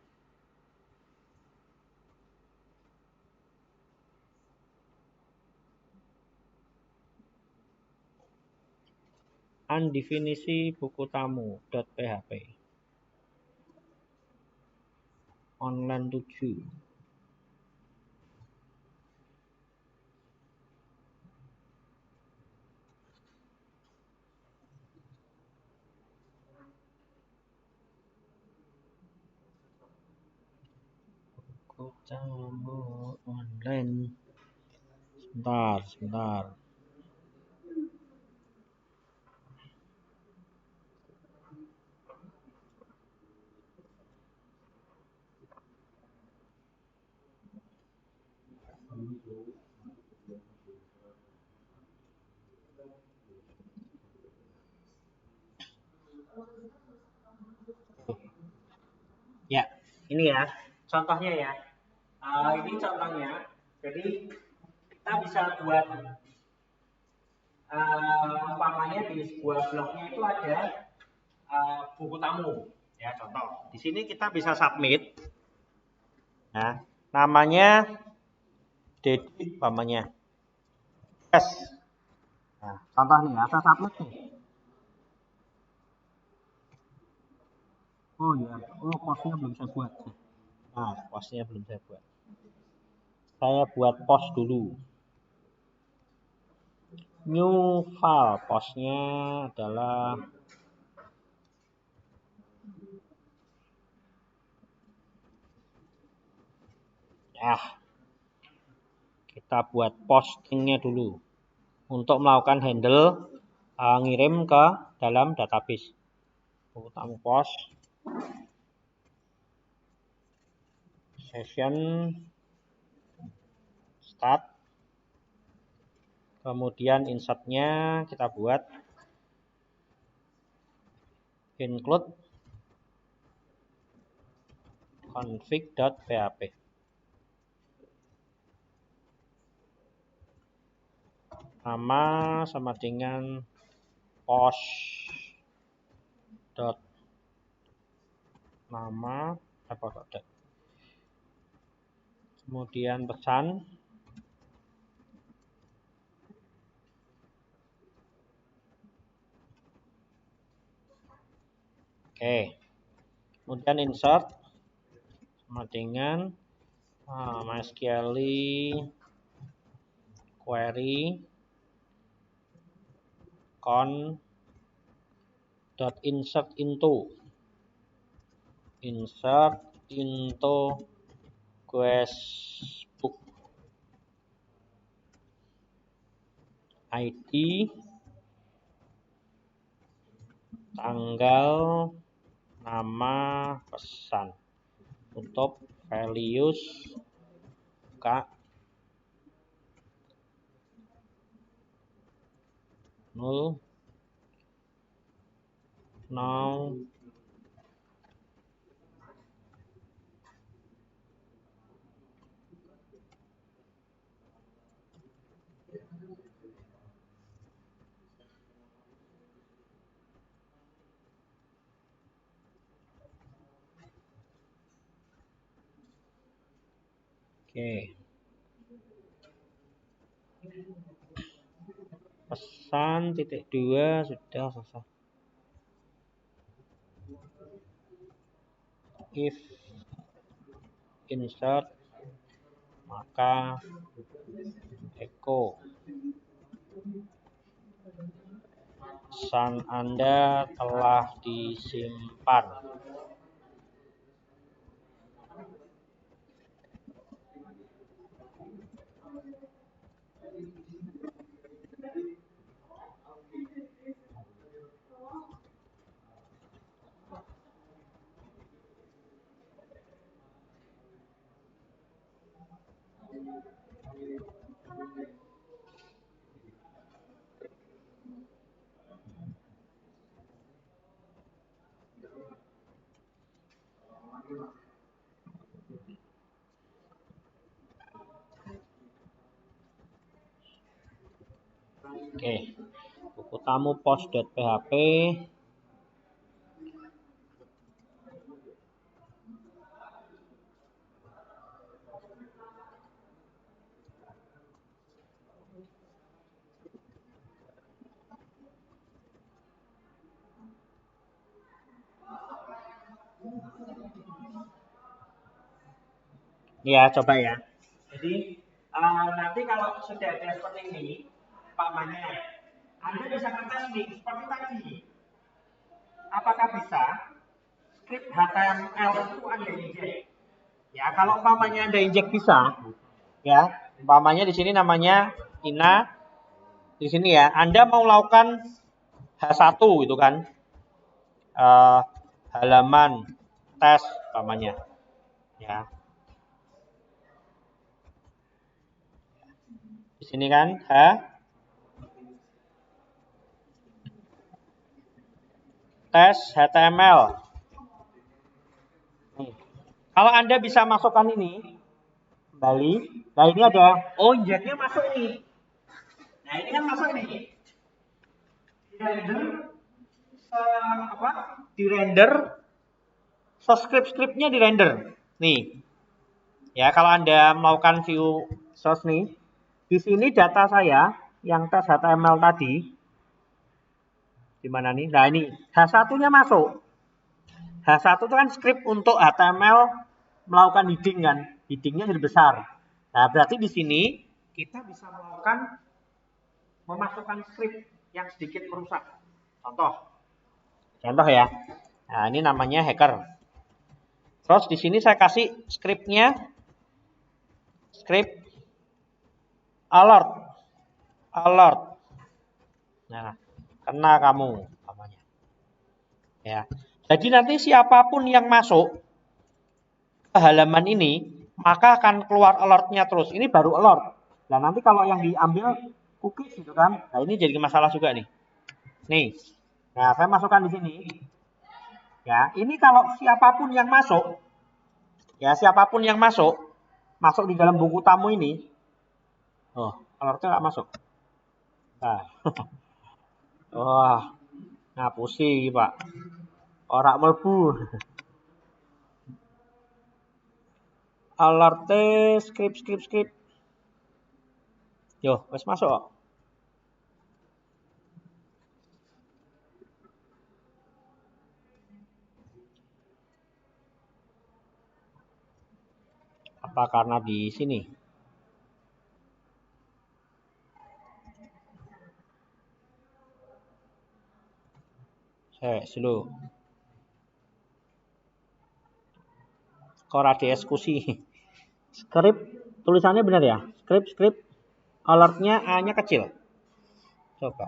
Undefinisi buku tamu.php online 7. Buku tamu online. Sebentar. Ya, ini ya contohnya ya. Ini contohnya. Jadi kita bisa buat umpamanya di sebuah blognya itu ada buku tamu. Ya contoh. Di sini kita bisa submit. Nah, namanya Dedi, umpamanya. Yes. Nah, contoh nih, saya submit nih. Oh ya, postnya belum saya buat. Nah, postnya belum saya buat. Saya buat post dulu. New file postnya adalah kita buat postingnya dulu untuk melakukan handle ngirim ke dalam database. Tamu post session start, kemudian insertnya kita buat include config.php. Nama sama dengan post dot nama kemudian pesan kemudian insert sama dengan MySQL query insert into questbook ID, tanggal, nama, pesan untuk values K 0 now pesan titik 2 sudah selesai. If insert maka echo pesan Anda telah disimpan. Oke, buku tamu post.php. Ya, coba ya. Jadi nanti kalau sudah ada seperti ini, pamannya, Anda bisa ngetes nih seperti tadi. Apakah bisa script HTML itu Anda injek? Ya, kalau umpamanya Anda injek bisa, ya. Umpamanya di sini namanya Ina, di sini ya. Anda mau melakukan H1 gitu kan, halaman tes umpamanya, ya. Di sini kan tes HTML. Nih. Kalau Anda bisa masukkan ini kembali, nah ini ada injeknya masuk nih. Nah ini kan masuk nih. Di-render script-scriptnya di-render. Nih. Ya, kalau Anda melakukan view source nih, di sini data saya yang tes HTML tadi di mana nih? Nah, ini H1-nya masuk. H1 itu kan script untuk HTML melakukan heading kan. Headingnya jadi besar. Nah, berarti di sini kita bisa memasukkan script yang sedikit merusak. Contoh ya. Nah, ini namanya hacker. Terus di sini saya kasih scriptnya, script alert. Nah, kena kamu namanya. Ya. Jadi nanti siapapun yang masuk ke halaman ini, maka akan keluar alertnya terus. Ini baru alert. Nah, nanti kalau yang diambil cookies gitu kan. Nah, ini jadi masalah juga nih. Nih. Nah, saya masukkan di sini. Ya, ini kalau siapapun yang masuk, masuk di dalam buku tamu ini, alertnya nggak masuk. Nah, wah, ngapusi Pak, orang mlebu. Alerte script. Yo, wes masuk kok. Apa karena di sini? Slow. Kok ada eksekusi? Script tulisannya benar ya? Script alertnya A-nya kecil. Coba.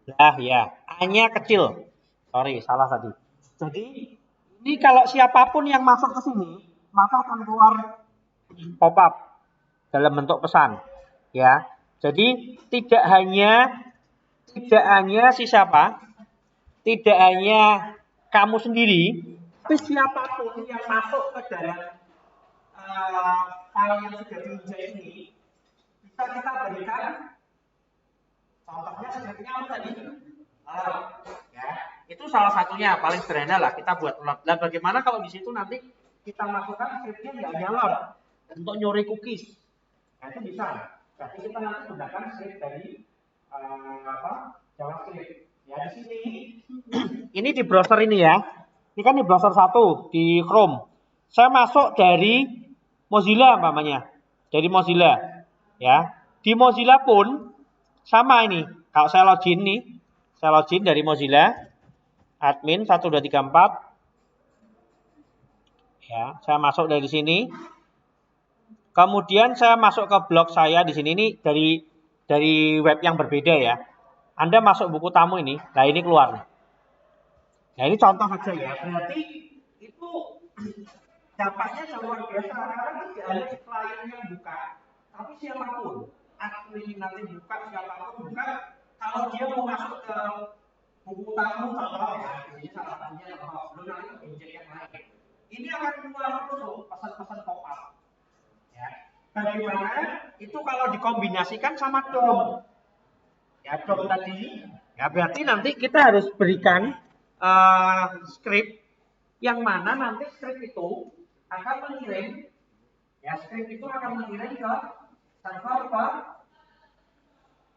Lah ya, A-nya kecil. Sorry, salah tadi. Jadi ini kalau siapapun yang masuk ke sini, maka akan keluar pop-up dalam bentuk pesan. Ya. Jadi tidak hanya si siapa? Tidak hanya kamu sendiri, tapi siapapun yang masuk ke dalam file yang sudah diinjak ini, bisa kita berikan contohnya scriptnya apa tadi? Ya, itu salah satunya paling sederhana lah kita buat alert. Dan bagaimana kalau di situ nanti kita masukkan scriptnya nggak ada alert untuk nyuri cookies? Nah itu bisa. Berarti kita nanti gunakan script dari JavaScript. Ya di sini, ini di browser ini ya. Ini kan di browser 1 di Chrome. Saya masuk dari Mozilla umpamanya. Dari Mozilla. Ya. Di Mozilla pun sama ini. Kalau saya login nih, saya login dari Mozilla admin 1234. Ya, saya masuk dari sini. Kemudian saya masuk ke blog saya di sini, ini dari web yang berbeda ya. Anda masuk buku tamu ini, nah ini keluar. Nah ini contoh saja ya. Berarti itu dampaknya luar biasa karena tidak hanya klien yang buka, tapi siapapun, ingin nanti buka, siapapun buka, kalau dia mau masuk ke buku tamu contoh ya, ini salah satunya contoh, belum nanti ke objek yang lain. Ini akan keluar terus pesan-pesan pop-up. Ya. Bagaimana? Itu kalau dikombinasikan sama DOM. Ya, DOM tadi, ya berarti nanti kita harus berikan script yang mana nanti script itu akan mengirim, ya script itu akan mengirim ke server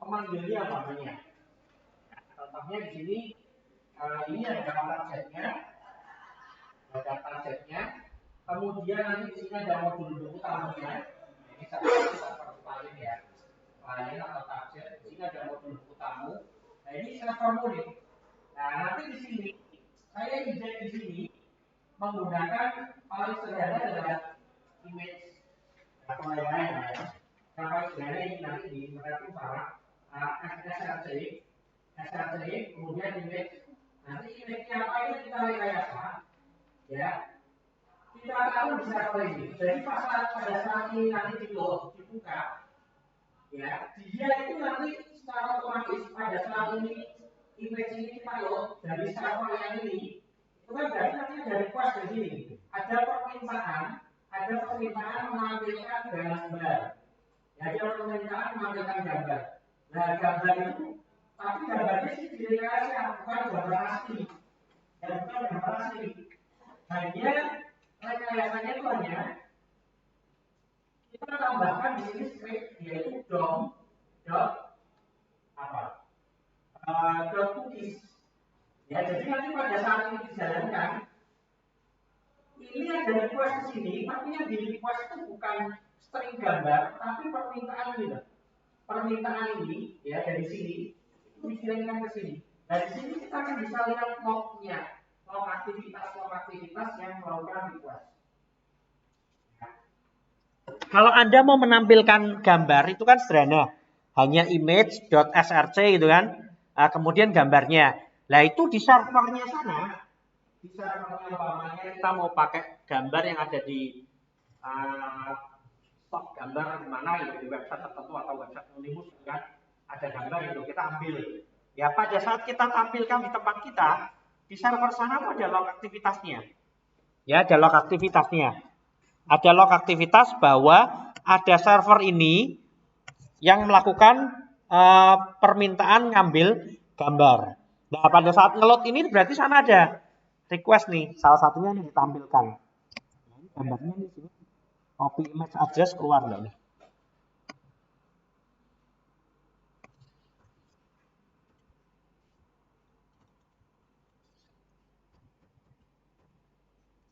pemanggilnya apa namanya. Contohnya di sini, ini ada targetnya, kemudian nanti di sini ada modul buku tamunya, ini server lain ya, lain atau target, di sini ada modul buku tamu, nah ini server nih. Nah nanti di sini saya injek di sini menggunakan paling sederhana adalah image atau lain-lain ya. Yang paling sederhana ini nanti di mereka sama SRC, kemudian image. Nanti image-nya apa ini kita rekayasa, ya. Kita tahu di server ini. Jadi pada saat ini nanti dibuka, ya, dia itu nanti secara otomatis pada saat ini image ini kita load dari server yang ini, itu kan berarti nanti ada request di sini. Ada permintaan menampilkan gambar. Ya, ada permintaan menampilkan gambar. Nah, gambar itu, tapi gambarnya sih direkayasa, bukan gambar asli. Ya, bukan gambar asli. Hanya rekayasanya itu hanya kita tambahkan di sini script yaitu cookies. Ya, jadi nanti pada saat ini dijalankan, ini ada request di sini, tapi yang di request itu bukan string gambar, tapi permintaan ini. Permintaan ini, ya dari sini, itu dikirimkan ke sini. Dari sini kita akan bisa lihat log-nya, log aktivitas yang melakukan request. Kalau Anda mau menampilkan gambar itu kan sederhana, hanya image.src gitu kan, kemudian gambarnya. Nah itu di servernya sana, di servernya umpamanya kita mau pakai gambar yang ada di stok gambar di mana itu di website tertentu atau website anonimus kan, ada gambar itu kita ambil. Ya pada saat kita tampilkan di tempat kita, di server sana ada log aktivitasnya. Ya ada log aktivitasnya. Ada log aktivitas bahwa ada server ini yang melakukan permintaan ngambil gambar. Nah, pada saat ngeload ini berarti sana ada request nih, salah satunya ini ditampilkan. Nah, ini gambarnya di sini. Copy image address keluar enggak nih?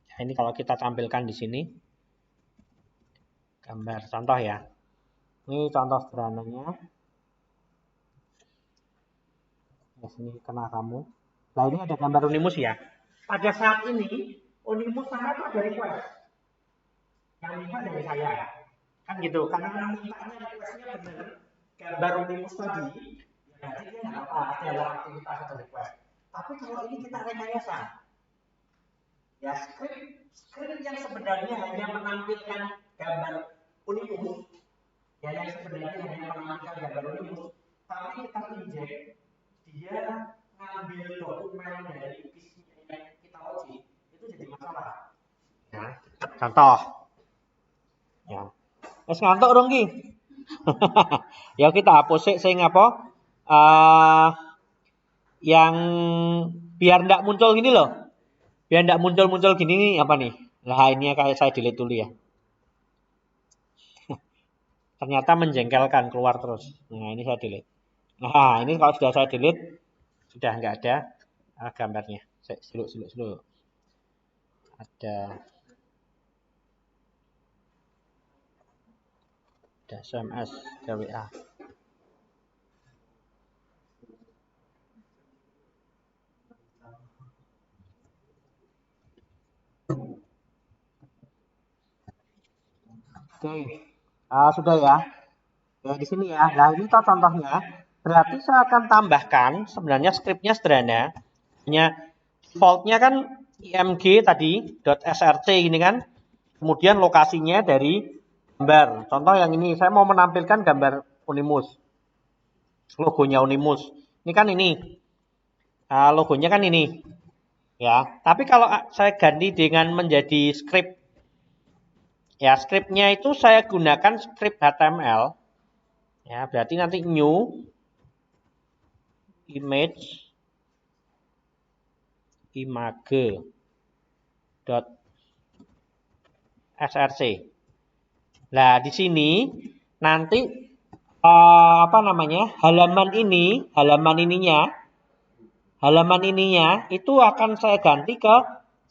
Nah, ini kalau kita tampilkan di sini. Gambar contoh ya. Ini contoh sederhananya. Ya, sini kena kamu. Nah ini ada gambar Unimus ya. Pada saat ini Unimus sana itu ada request. Yang minta dari saya. Kan gitu. Karena yang mintanya requestnya benar. Gambar Unimus tadi. Ya, berarti dia nggak apa ada aktivitas atau request. Tapi kalau ini kita rekayasa. Ya script yang sebenarnya hanya menampilkan gambar Unimus, ya yang sebenarnya hanya menampilkan gambar Unimus, tapi kita injek dia ngambil dokumen dari cookies yang kita login, itu jadi masalah. Ya, contoh. Ya. Wes ngantuk dong ki. Ya kita hapus sih sing apa? Yang biar enggak muncul gini loh. Biar enggak muncul-muncul gini nih apa nih? Nah, ini kayak saya delete dulu ya. Ternyata menjengkelkan keluar terus. Nah, ini saya delete. Nah, ini kalau sudah saya delete sudah enggak ada gambarnya. Slow. Ada SMS, ada WA. Oke, sudah ya. Ya di sini ya. Nah ini contohnya. Berarti saya akan tambahkan sebenarnya skripnya sederhana. Hanya defaultnya kan img tadi .src ini kan. Kemudian lokasinya dari gambar. Contoh yang ini saya mau menampilkan gambar Unimus. Logonya Unimus. Ini kan ini. Logonya kan ini. Ya, tapi kalau saya ganti dengan menjadi script, ya scriptnya itu saya gunakan script HTML. Ya, berarti nanti new image image.src. Nah, di sini nanti halaman ininya itu akan saya ganti ke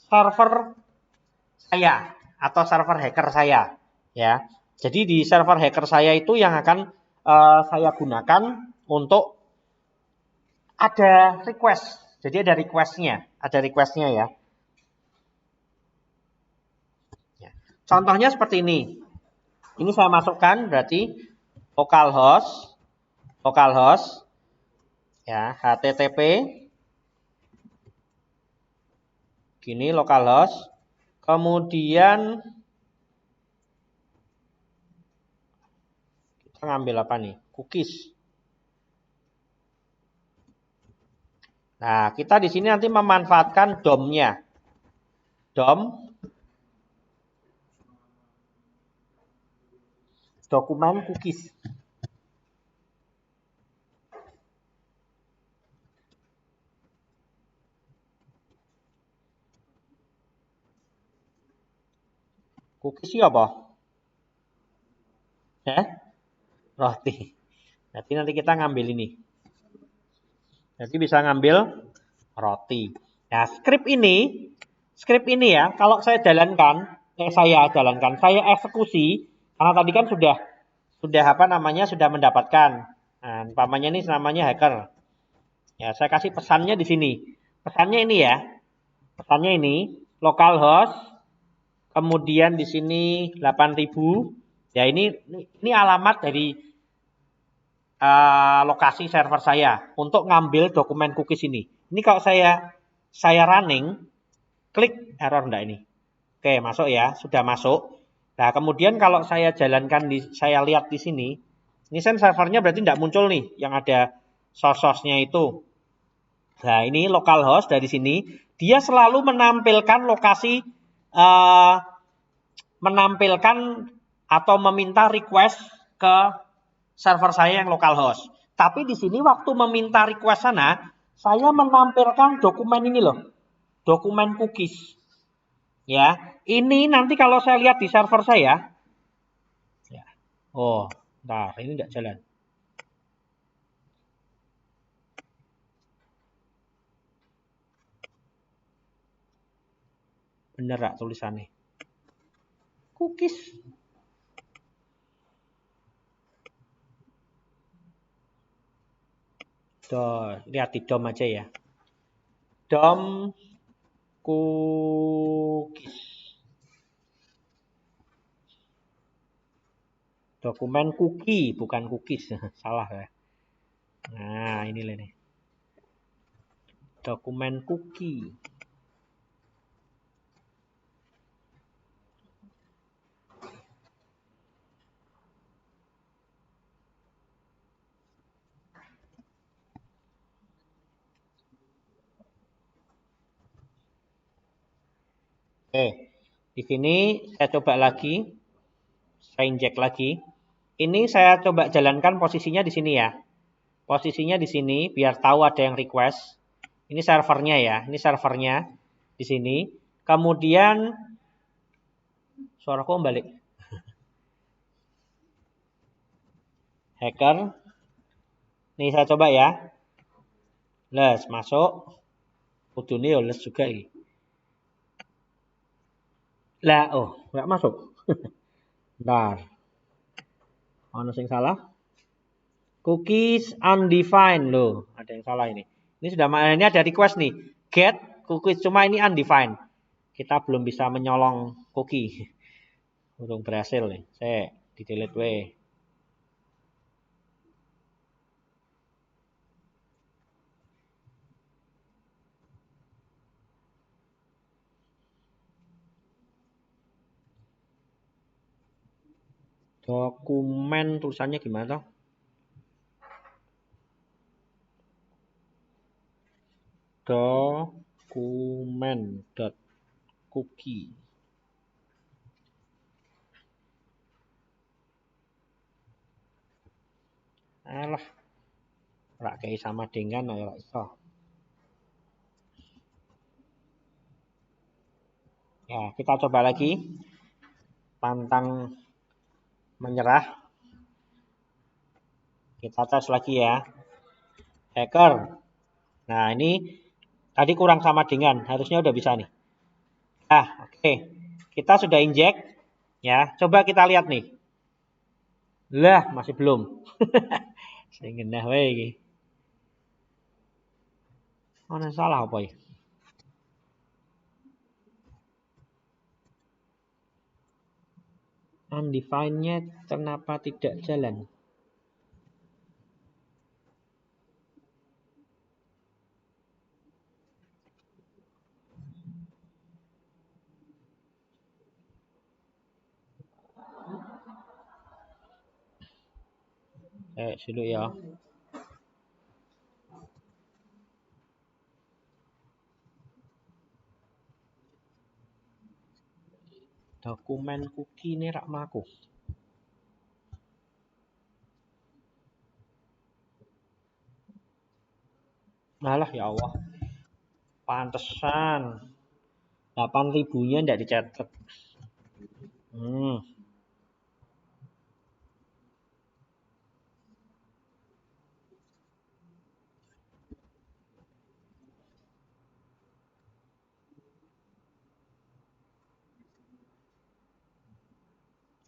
server saya atau server hacker saya, ya. Jadi di server hacker saya itu yang akan saya gunakan untuk ada request. Jadi ada requestnya ya. Contohnya seperti ini. Ini saya masukkan berarti localhost ya, http gini localhost, kemudian kita ngambil apa nih, cookies. Nah, kita di sini nanti memanfaatkan DOM-nya. DOM dokumen cookies. Cookies apa? Roti. Nanti kita ngambil ini. Jadi bisa ngambil roti. Nah, script ini ya, kalau saya jalankan, saya eksekusi, karena tadi kan sudah sudah mendapatkan. Nah, umpamanya ini namanya hacker. Ya, saya kasih pesannya di sini. Pesannya ini ya. Pesannya ini localhost, kemudian di sini 8000. Ya, ini alamat dari lokasi server saya untuk ngambil dokumen cookies ini. Ini kalau saya running, klik error enggak ini? Oke, masuk ya, sudah masuk. Nah, kemudian kalau saya jalankan saya lihat di sini, ini kan servernya berarti enggak muncul nih yang ada source-nya itu. Nah, ini localhost dari sini, dia selalu menampilkan lokasi menampilkan atau meminta request ke server saya yang localhost. Tapi di sini waktu meminta request sana, saya menampilkan dokumen ini loh. Dokumen cookies. Ya, ini nanti kalau saya lihat di server saya. Ya. Oh, bentar, ini enggak jalan. Bener gak tulisannya? Cookies. Tuh, lihat di DOM aja ya. DOM cookies. Dokumen cookie, bukan cookies. Salah ya. Nah, ini nih. Dokumen cookie. Oke, di sini saya coba lagi, saya injek lagi. Ini saya coba jalankan posisinya di sini ya. Posisinya di sini biar tahu ada yang request. Ini servernya ya, ini servernya di sini. Kemudian suaraku balik. Hacker. Nih saya coba ya. Les masuk. Kudune ya les juga ini. Lah, oh, nggak masuk. Bentar. Ono sing salah. Cookies undefined loh, ada yang salah ini. Ini ada request nih. Get cookies, cuma ini undefined. Kita belum bisa menyolong cookie. Untung berhasil nih. Saya di delete we. Dokumen tulisannya gimana toh? Dokumen.cookie. Alah, ora kayak sama dengan ya iso. Ya, kita coba lagi. Pantang menyerah. Kita tes lagi ya. Hacker. Nah, ini tadi kurang sama dengan, harusnya udah bisa nih. Nah, oke. Kita sudah injek ya. Coba kita lihat nih. Lah, masih belum. Saya genah wae iki. Mana salah apa ya? Undefined-nya kenapa tidak jalan? Dulu ya. Dokumen cookie ini rak mlaku. Malah ya Allah. Pantesan 8.000-nya enggak dicatat.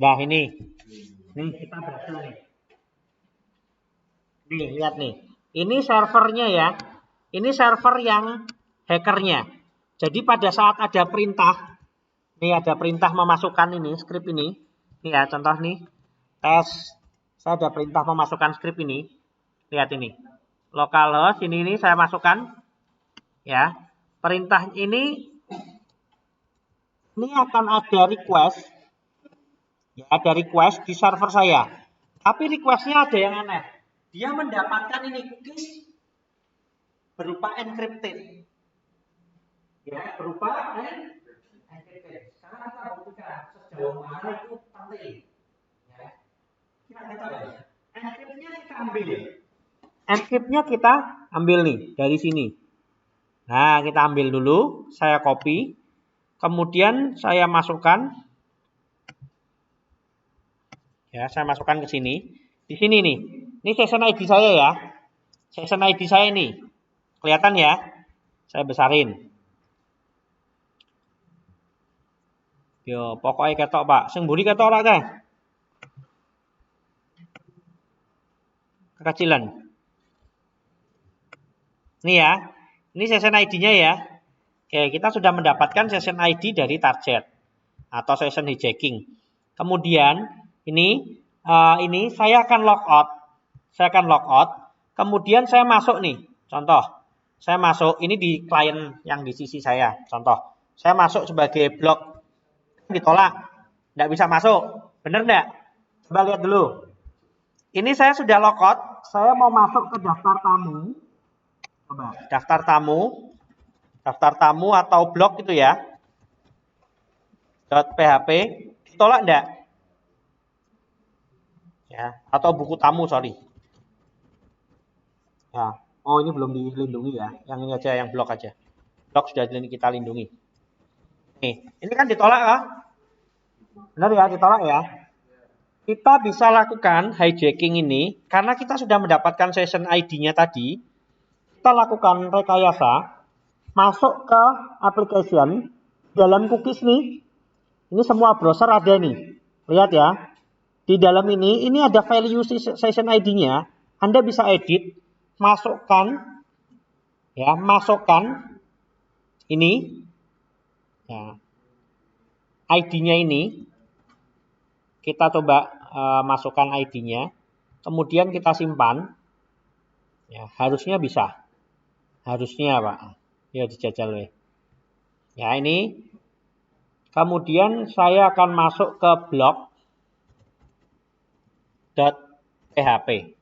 Nah, ini kita berhasil nih. Nih, lihat nih. Ini servernya ya. Ini server yang hackernya. Jadi pada saat ada perintah, nih ada perintah memasukkan ini, skrip ini. Nih ya, contoh nih. Tes. Saya ada perintah memasukkan skrip ini. Lihat ini. Localhost, ini saya masukkan. Ya. Perintah ini akan ada request. Ya, ada request di server saya. Tapi requestnya ada yang aneh. Dia mendapatkan ini cookies berupa encrypted. Ya, berupa encrypted. Sekarang kita buktikan sejauh mana itu penting. Ya. Kita coba. Encryptnya kita ambil. Encryptnya kita ambil nih dari sini. Nah, kita ambil dulu. Saya copy. Kemudian saya masukkan. Ya, saya masukkan ke sini. Di sini nih. Ini session ID saya ya. Session ID saya ini. Kelihatan ya? Saya besarin. Yo, pokoknya ketok, Pak. Sing mburi ketok ora kae? Kekecilan. Ini ya. Ini session ID-nya ya. Oke, kita sudah mendapatkan session ID dari target atau session hijacking. Kemudian ini saya akan logout. Kemudian saya masuk nih. Contoh, saya masuk ini di klien yang di sisi saya. Contoh, saya masuk sebagai blog, ditolak, nggak bisa masuk. Bener nggak? Coba lihat dulu. Ini saya sudah logout. Saya mau masuk ke daftar tamu. Coba daftar tamu atau blog itu ya. .php ditolak enggak? Ya, atau buku tamu, sorry. Ya. Oh, ini belum dilindungi ya. Yang ini aja, yang blog aja. Blog sudah kita lindungi. Nih, ini kan ditolak ya? Benar ya, ditolak ya? Kita bisa lakukan hijacking ini karena kita sudah mendapatkan session ID-nya tadi. Kita lakukan rekayasa, masuk ke application, dalam cookies nih. Ini semua browser ada nih. Lihat ya. Di dalam ini ada value session ID-nya. Anda bisa edit, masukkan ini. Ya. ID-nya ini. Kita coba masukkan ID-nya. Kemudian kita simpan. Ya, harusnya bisa. Harusnya, Pak. Ya, dijajal weh. Ya, ini. Kemudian saya akan masuk ke blog .php.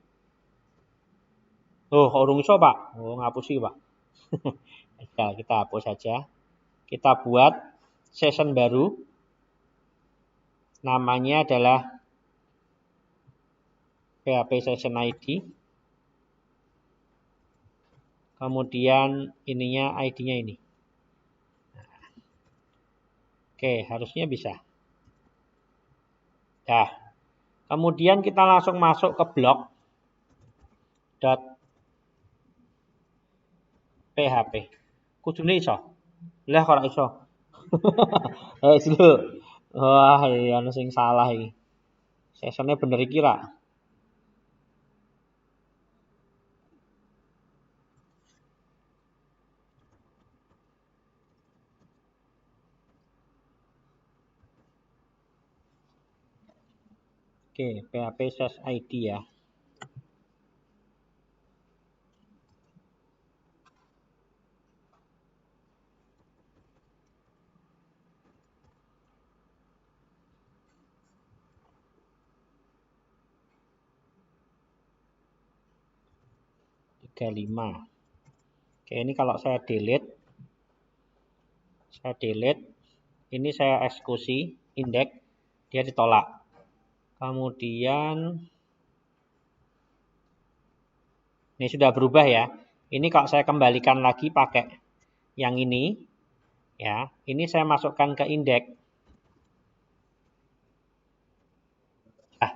Oh, urung iso, Pak. Oh, ngapusi, Pak. Nah, kita hapus saja. Kita buat session baru. Namanya adalah PHP Session ID. Kemudian ininya ID-nya ini. Oke, harusnya bisa. Nah, kemudian kita langsung masuk ke blog .php. Kudune iso. Lah kok ora iso. Slow. Wah, ana sing salah iki. Sessionnya bener iki ra. Oke, PHP Ses ID ya. Oke, ini kalau saya delete, ini saya eksekusi, indeks, dia ditolak. Kemudian ini sudah berubah ya. Ini kalau saya kembalikan lagi pakai yang ini, ya, ini saya masukkan ke indeks.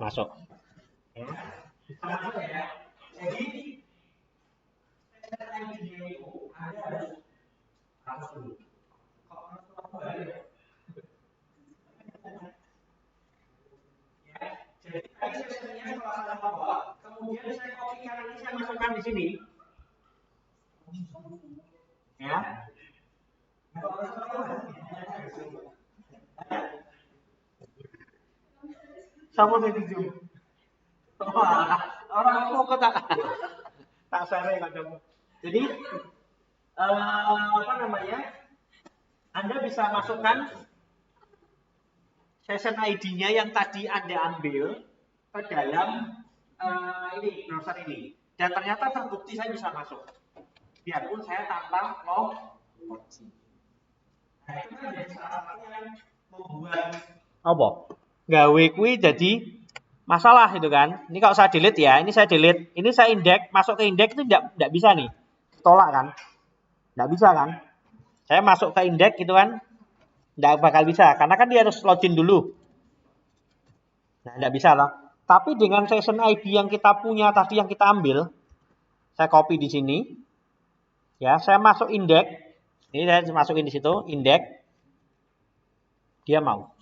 Masuk. Ya, masuk ya. Jadi itu harus dulu. Jadi tadi sessionnya setelah saya bawa, kemudian saya kopikan ini saya masukkan di sini. Ya. Sama di Zoom. Orang aku kok tak share kadang. Jadi apa namanya? Anda bisa masukkan session ID-nya yang tadi Anda ambil ke dalam ini browser ini. Dan ternyata terbukti saya bisa masuk. Biarpun saya tanpa login. Nah, itu kan jadi salah satu yang membuat apa? Gawe kuwi jadi masalah itu kan. Ini kalau saya delete ya, ini saya delete, ini saya indeks, masuk ke indeks itu enggak bisa nih. Tolak kan? Enggak bisa kan? Saya masuk ke indeks gitu kan, enggak bakal bisa karena kan dia harus login dulu. Nah, enggak bisa loh. Tapi dengan session ID yang kita punya tadi yang kita ambil, saya copy di sini. Ya, saya masuk indeks. Ini saya masukin di situ, indeks. Dia mau.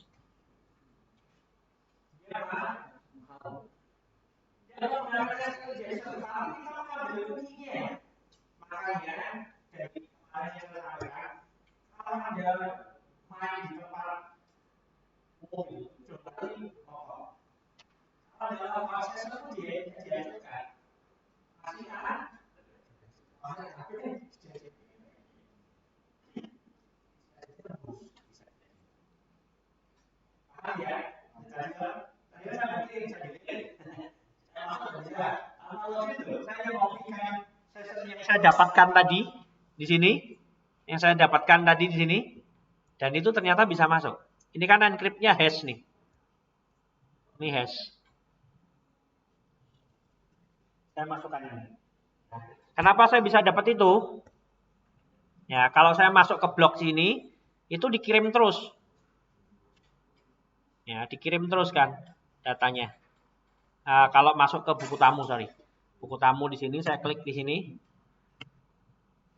Saya dapatkan tadi di sini, yang saya dapatkan tadi di sini, dan itu ternyata bisa masuk. Ini kan encrypt-nya hash nih. Ini hash. Saya masukkan ini. Kenapa saya bisa dapat itu? Ya, kalau saya masuk ke blog sini, itu dikirim terus. Ya, dikirim terus kan datanya. Kalau masuk ke buku tamu, sorry. Buku tamu di sini, saya klik di sini.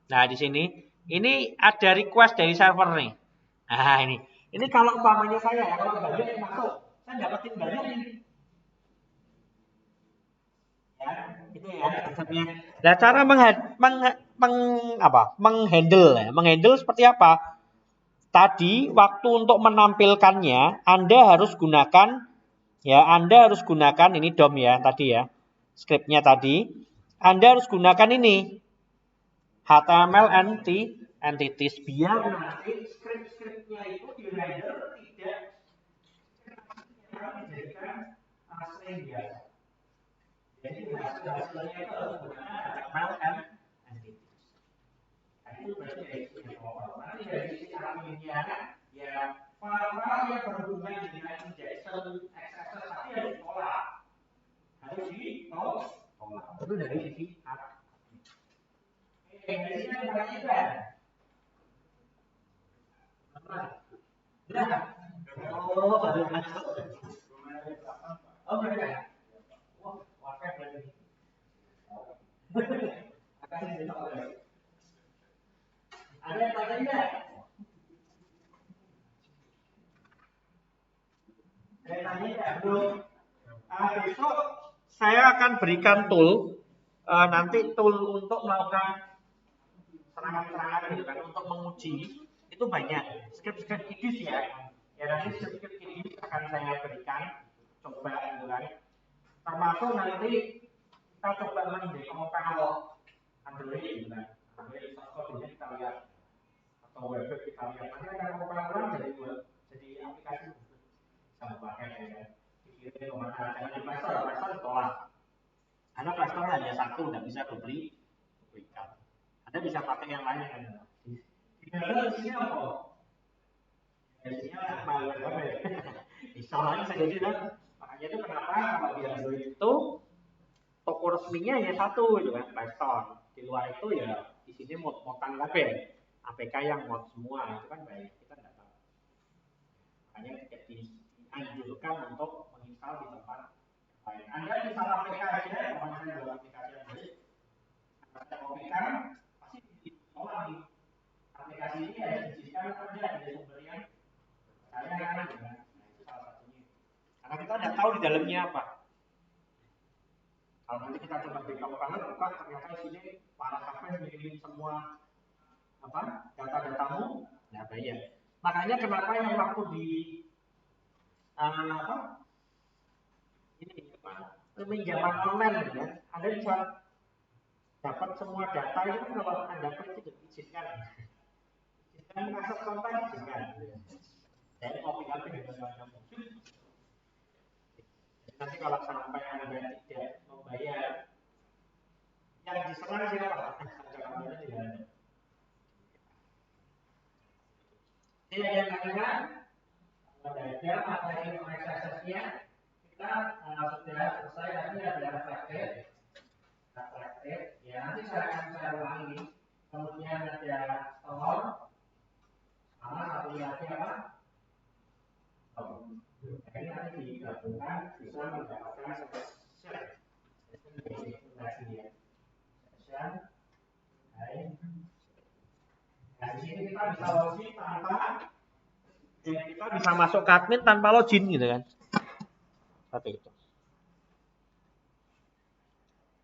Nah, di sini, ini ada request dari server nih. Nah, ini. Ini kalau umpamanya saya, ya, kalau banyak yang masuk, saya dapetin banyak nih. Ya, itu ya konsepnya. Nah, cara menghandle seperti apa? Tadi waktu untuk menampilkannya Anda harus gunakan ini DOM ya tadi ya. Scriptnya tadi Anda harus gunakan ini HTML entities biar nanti script-scriptnya itu di-render tidak dijadikan string biasa. Jadi hasilnya itu harus menggunakan HTML entities. Nah, itu berarti
berhubungan dengan injection exercise tadi harus ditolak. Harus ditolak. Itu dari sisi hak. Dari sini ada juga. Nah, oh, baru masuk. Oh, benar. Wah, wakil lagi. Akan ditolak. Ada yang tanya enggak? Ada yang tanya enggak? Belum. Besok saya akan berikan tool, nanti tool untuk melakukan serangan-serangan gitu kan, untuk menguji itu banyak. Script kiddies ya nanti script kiddies akan saya berikan, coba gitu kan. Termasuk nanti kita coba mendekompil Android gitu kan. Android software kita lihat atau web kita lihat. Nanti akan kompil jadi aplikasi sama pakai ya kan. Dikirim kemana? Jangan di Play Store ditolak. Karena Play Store hanya satu, nggak bisa duplikat. Anda bisa pakai yang lain kan. Di dalam isinya apa? Isinya malware. Bisa lagi saya jadi kan. Makanya itu kenapa kalau di Android itu toko resminya hanya satu gitu kan, Play Store. Di luar itu ya di sini mod-modan kabeh. APK yang mod semua itu kan baik, kita nggak tahu. Makanya tidak dianjurkan untuk menginstal di tempat lain. Anda install APK aja, pokoknya dua aplikasi yang baik. Anda kopikan, pasti ditolak nih. Aplikasi ini harus diizinkan Anda dari sumber yang saya kan, itu salah satunya. Karena kita tidak tahu di dalamnya apa. Kalau nanti kita coba buka, ternyata isinya para hacker mengirim semua data-datamu, ya bahaya. Makanya kenapa yang waktu di pinjaman online ya, Anda bisa dapat semua data itu kalau Anda klik itu izinkan. Izinkan mengakses konten izinkan. Dan kopikan dengan nanti kalau sampai Anda tidak membayar, yang diserang siapa? Anda tidak ada. Ini yang tanya, kalau ada materi exercise-nya, kita sudah selesai. Nanti ada reflected, ya nanti saya akan ulangi. Kemudian ada store, sama satu lagi apa? Jadi nanti digabungkan bisa mendapatkan session. Nah, di sini kita bisa login kita bisa masuk ke admin tanpa login gitu kan. Seperti itu.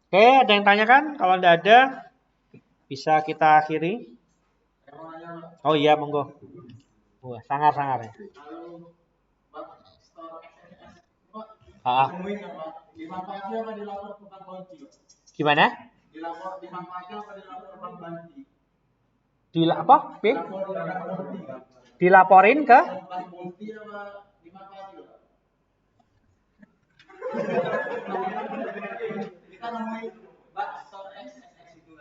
Oke, ada yang tanyakan? Kalau tidak ada, bisa kita akhiri. Oh iya, monggo. Wah, sangar-sangar ya. Gimana? Dilaporin ke? Kita nemuin Mbak store XXX itu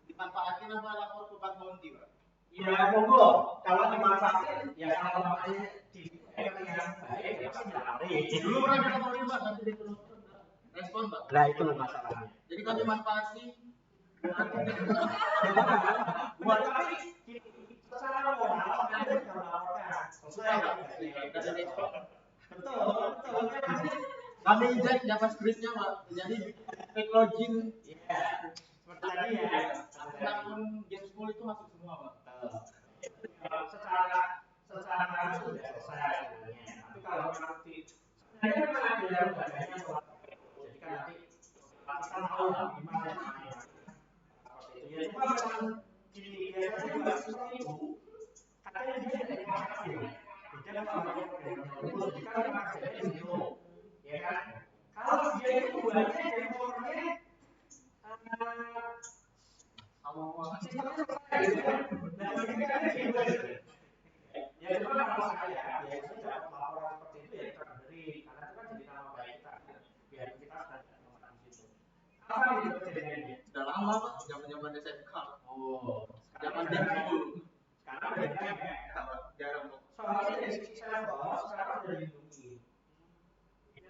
dimanfaatin apa lapor ke Bank Bounty, Pak? Iya, monggo. Kalau dimanfaatin, ya kalau makanya di yang baik, ya pasti dilaporin. Dulu pernah dilaporin, Pak, nanti respon, Pak. Nah, itu masalahnya. Jadi kalau dimanfaati, buat tapi secara moral Anda sudah melaporkan. Sesuai Pak. Betul. Kami injek JavaScript-nya, Pak. Jadi klik login. Iya. Seperti tadi ya. Akun game school itu masuk semua, Pak. Secara itu sudah selesai sebenarnya. Tapi kalau nanti sebenarnya kan ada badannya soal jadi kan nanti kita tahu gimana caranya. Ya cuma memang di biasanya juga seperti itu. Katanya dia dari hasil. Beda sama yang dari kita kerjanya di Indo. Ya kan? Kalau dia itu buahnya dari foldernya sistemnya selesai gitu kan. Nah, ini kan ada gitu. Ya cuma kalau saya biasanya dapat laporan seperti itu ya terberi karena itu kan jadi nama baik kita. Biar kita sudah melakukan di situ. Apa itu kejadiannya? Sudah lama Pak, zaman SMK. Oh, zaman dulu. Sekarang udah jarang. soalnya dari sisi server sekarang sudah dilindungi.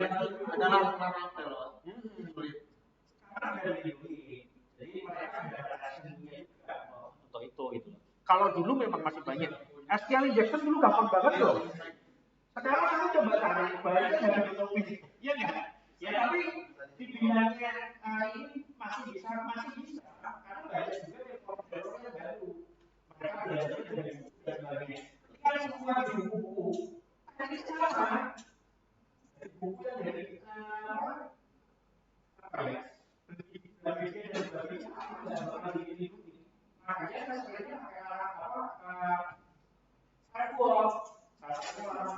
Ada lama-lama loh.
Sekarang sudah dilindungi. Jadi mereka sudah ada action-nya juga
untuk itu gitu. Kalau dulu memang masih banyak. SQL injection dulu gampang banget loh. Sekarang kamu coba cari banyak dari YouTube. Iya nggak? Ya tapi dibilangnya ini masih bisa karena banyak juga yang profesornya baru. Mereka belajar dari buku dan sebagainya. Lihat semua di buku. Ini sama. Dari buku yang dari apa ya? Pendidikan dan sebagainya tidak bakal dilindungi. Makanya saya sebenarnya pakai firewall. Salah satu orang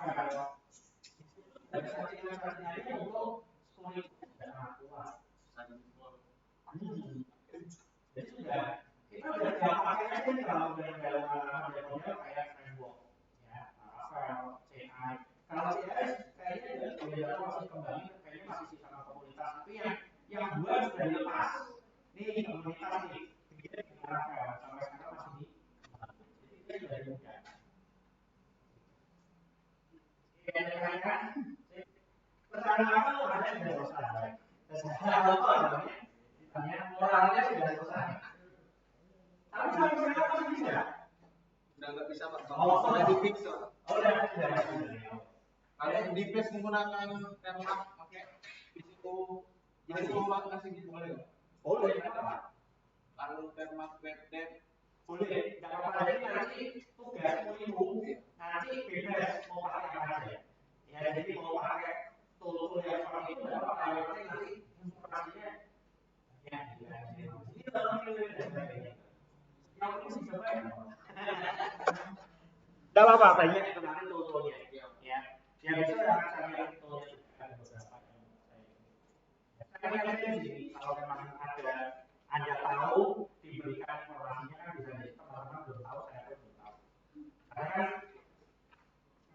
dan settingan-settingannya untuk storage tidak sangat kuat. Jadi sudah kita sudah pakai aja kalau udah dalam model kayak framework, ya, Laravel, CI. Kalau CI kayaknya sudah masih kembali, kayaknya masih sih sama komunitas. Tapi yang buat sudah dilepas. Nih komunitas nih, kita di Laravel sampai sekarang masih di. Jadi kita sudah dimudah. Pesan apa tuh ada sudah selesai. Pesan apa namanya? Ditanya moralnya sudah selesai. Tapi sampai sekarang masih bisa.
Udah nggak bisa Pak.
Oh,
Sudah di fix.
Sudah.
Kalau di fix menggunakan termak pakai risiko masih gitu boleh nggak?
Boleh apa?
Kalau termak webdev
Boleh. Nggak apa-apa. Jadi nanti tugas itu nanti bebas mau pakai apa aja. Ya jadi mau pakai tool yang seperti itu nggak apa-apa. Yang penting nanti informasinya ya ini dalam video dan sebagainya. Yang penting sih coba ya. Nggak apa-apa. Banyak itu nanti tool-toolnya. Ya. Yang bisa saya lihat toolnya ada beberapa. Saya lihatnya di sini kalau memang ada Anda tahu diberikan informasinya kan bisa jadi teman-teman belum tahu, saya pun belum tahu. Karena kan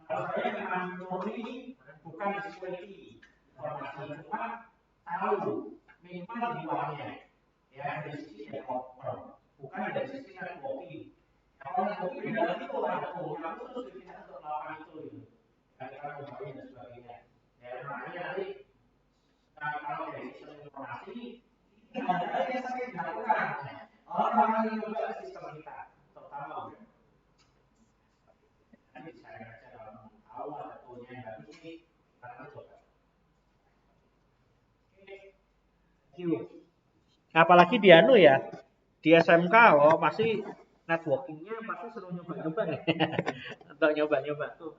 kalau saya memang murni bukan security informasi, cuma tahu minimal di luarnya, ya dari sisi developer, bukan dari sisi networking. Kalau networking di dalam itu ada yang khusus kita untuk melakukan itu, kita membangun dan sebagainya. Ya makanya nanti kalau dari sisi informasi ada yang sering dilakukan. Orang yang juga sistem kita, terutama web. Nanti saya baca kalau mau tahu ada toolnya yang bagus nih, kita coba. Apalagi di anu ya, di SMK pasti networkingnya pasti seru nyoba-nyoba nih, untuk nyoba-nyoba tuh.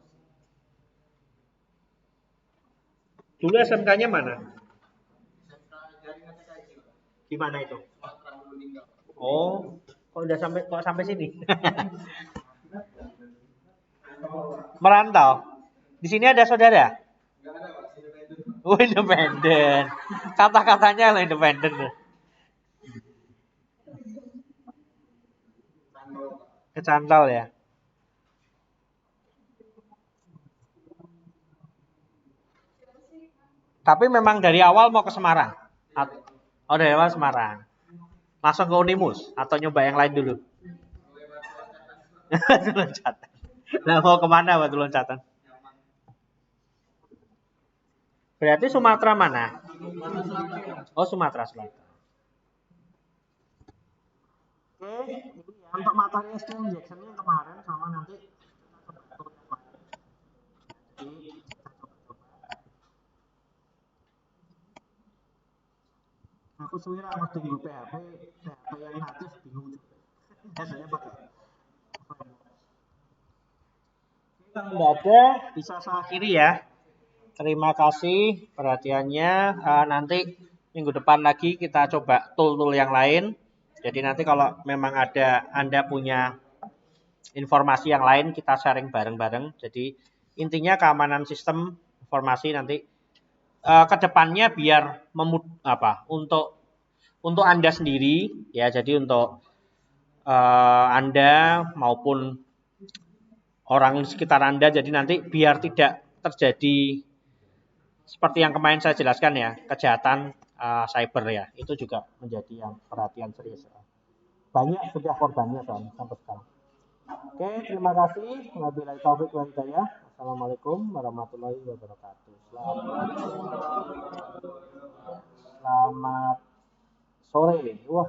Dulu SMK-nya mana? Di mana itu? Oh, kok sampai sini? Merantau. Di sini ada saudara? Oh, independen. Kata-katanya lah independen. Kecantol ya. Tapi memang dari awal mau ke Semarang. Oh, dari awal Semarang. Langsung ke Unimus atau nyoba yang lain dulu? Loncatan. Nah, mau kemana waktu loncatan? Berarti Sumatera mana? Oh, Sumatera Selatan. Oke, ini ya untuk materi SQL injection-nya kemarin sama nanti aku suwira harus tunggu PHP yang natif bingung juga. Biasanya pakai. Kalau nggak ada bisa saya akhiri ya. Terima kasih perhatiannya. Nanti minggu depan lagi kita coba tool-tool yang lain. Jadi nanti kalau memang ada Anda punya informasi yang lain kita sharing bareng-bareng. Jadi intinya keamanan sistem informasi nanti kedepannya biar untuk Anda sendiri ya. Jadi untuk Anda maupun orang di sekitar Anda. Jadi nanti biar tidak terjadi seperti yang kemarin saya jelaskan ya, kejahatan cyber ya, itu juga menjadi yang perhatian serius. Banyak sudah korbannya sampai sekarang.
Oke, terima kasih. Wabillahi taufik wal hidayah. Assalamualaikum warahmatullahi wabarakatuh. Selamat sore. Wah,